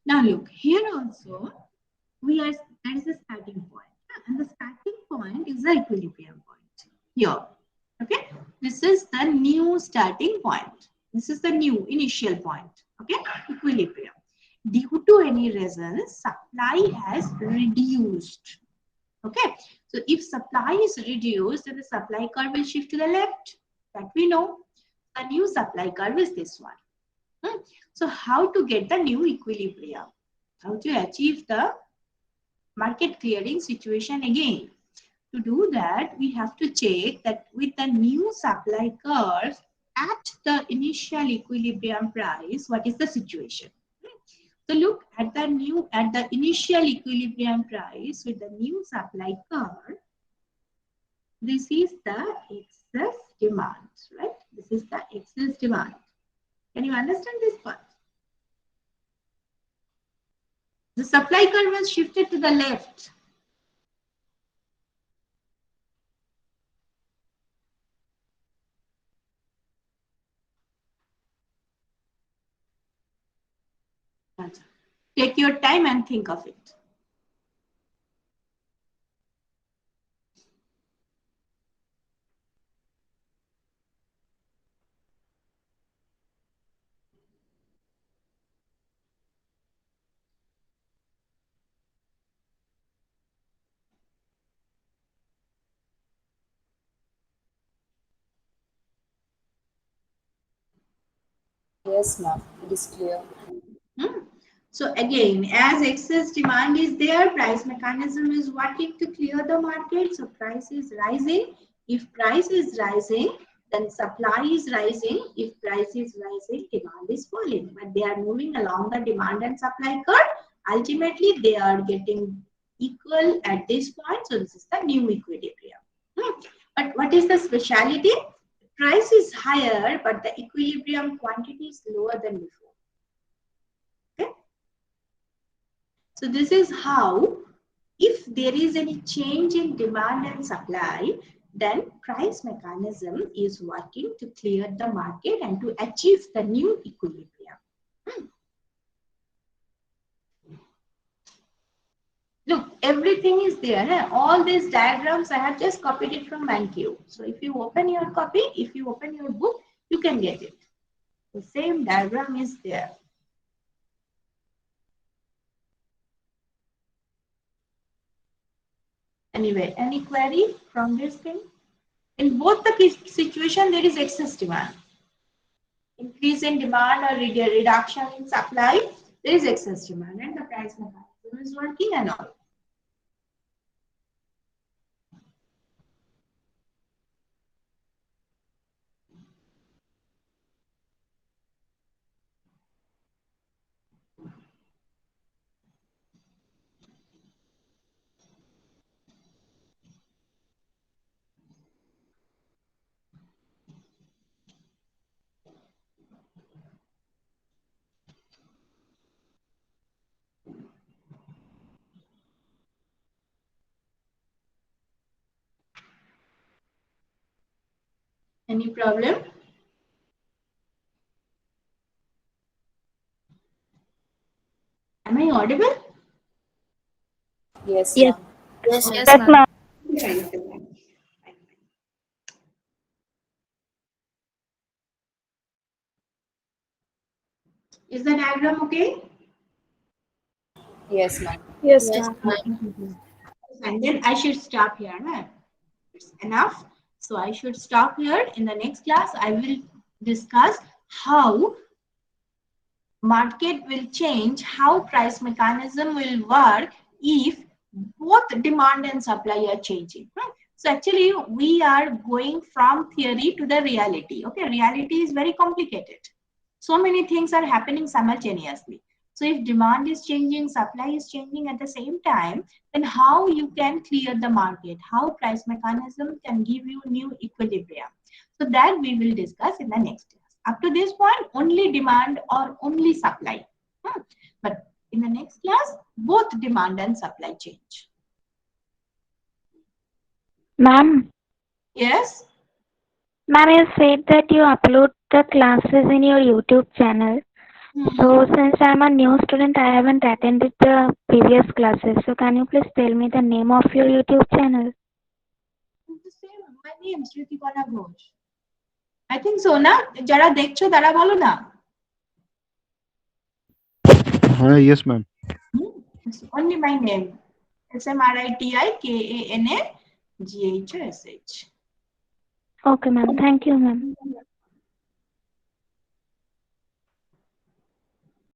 Now look, here also that is the starting point, and the starting point is the equilibrium point here. Okay, this is the new starting point. This is the new initial point. Okay, equilibrium. Due to any reason, supply has reduced. Okay, so if supply is reduced, then the supply curve will shift to the left. That we know. The new supply curve is this one. So how to get the new equilibrium? How to achieve the market clearing situation again? To do that, we have to check that with the new supply curve at the initial equilibrium price, what is the situation? So look at the initial equilibrium price with the new supply curve. This is the excess demand, right? This is the excess demand. Can you understand this part? The supply curve was shifted to the left. Take your time and think of it. Yes, ma'am. It is clear. So again, as excess demand is there, price mechanism is working to clear the market. So price is rising. If price is rising, then supply is rising. If price is rising, demand is falling. But they are moving along the demand and supply curve. Ultimately, they are getting equal at this point. So this is the new equilibrium. But what is the speciality? Price is higher, but the equilibrium quantity is lower than before. Okay. So this is how, if there is any change in demand and supply, then price mechanism is working to clear the market and to achieve the new equilibrium. Look, everything is there. All these diagrams, I have just copied it from ManQ. So if you open your copy, if you open your book, you can get it. The same diagram is there. Anyway, any query from this thing? In both the situation, there is excess demand. Increase in demand or reduction in supply, there is excess demand and the price mechanism is working and all. Any problem? Am I audible? Yes, Yes. ma'am. Yes, ma'am. Is the diagram okay? Yes, ma'am. Yes, Yes, ma'am. ma'am. And then I should stop here. Right? It's enough. So I should stop here. In the next class, I will discuss how market will change, how price mechanism will work if both demand and supply are changing. Right? So actually, we are going from theory to the reality. Okay, reality is very complicated. So many things are happening simultaneously. So if demand is changing, supply is changing at the same time, then how you can clear the market, how price mechanism can give you new equilibrium. So that we will discuss in the next class. Up to this point, only demand or only supply. But in the next class, both demand and supply change. Ma'am, Yes? ma'am, you said that you upload the classes in your YouTube channel. So since I'm a new student, I haven't attended the previous classes. So can you please tell me the name of your YouTube channel? The same. My name is Shrutikala Ghosh. I think so, na? Jara dekcho, tara bolo na. Yes, ma'am. It's only my name. SMRITIKANAGHSH. Okay, ma'am. Thank you, ma'am.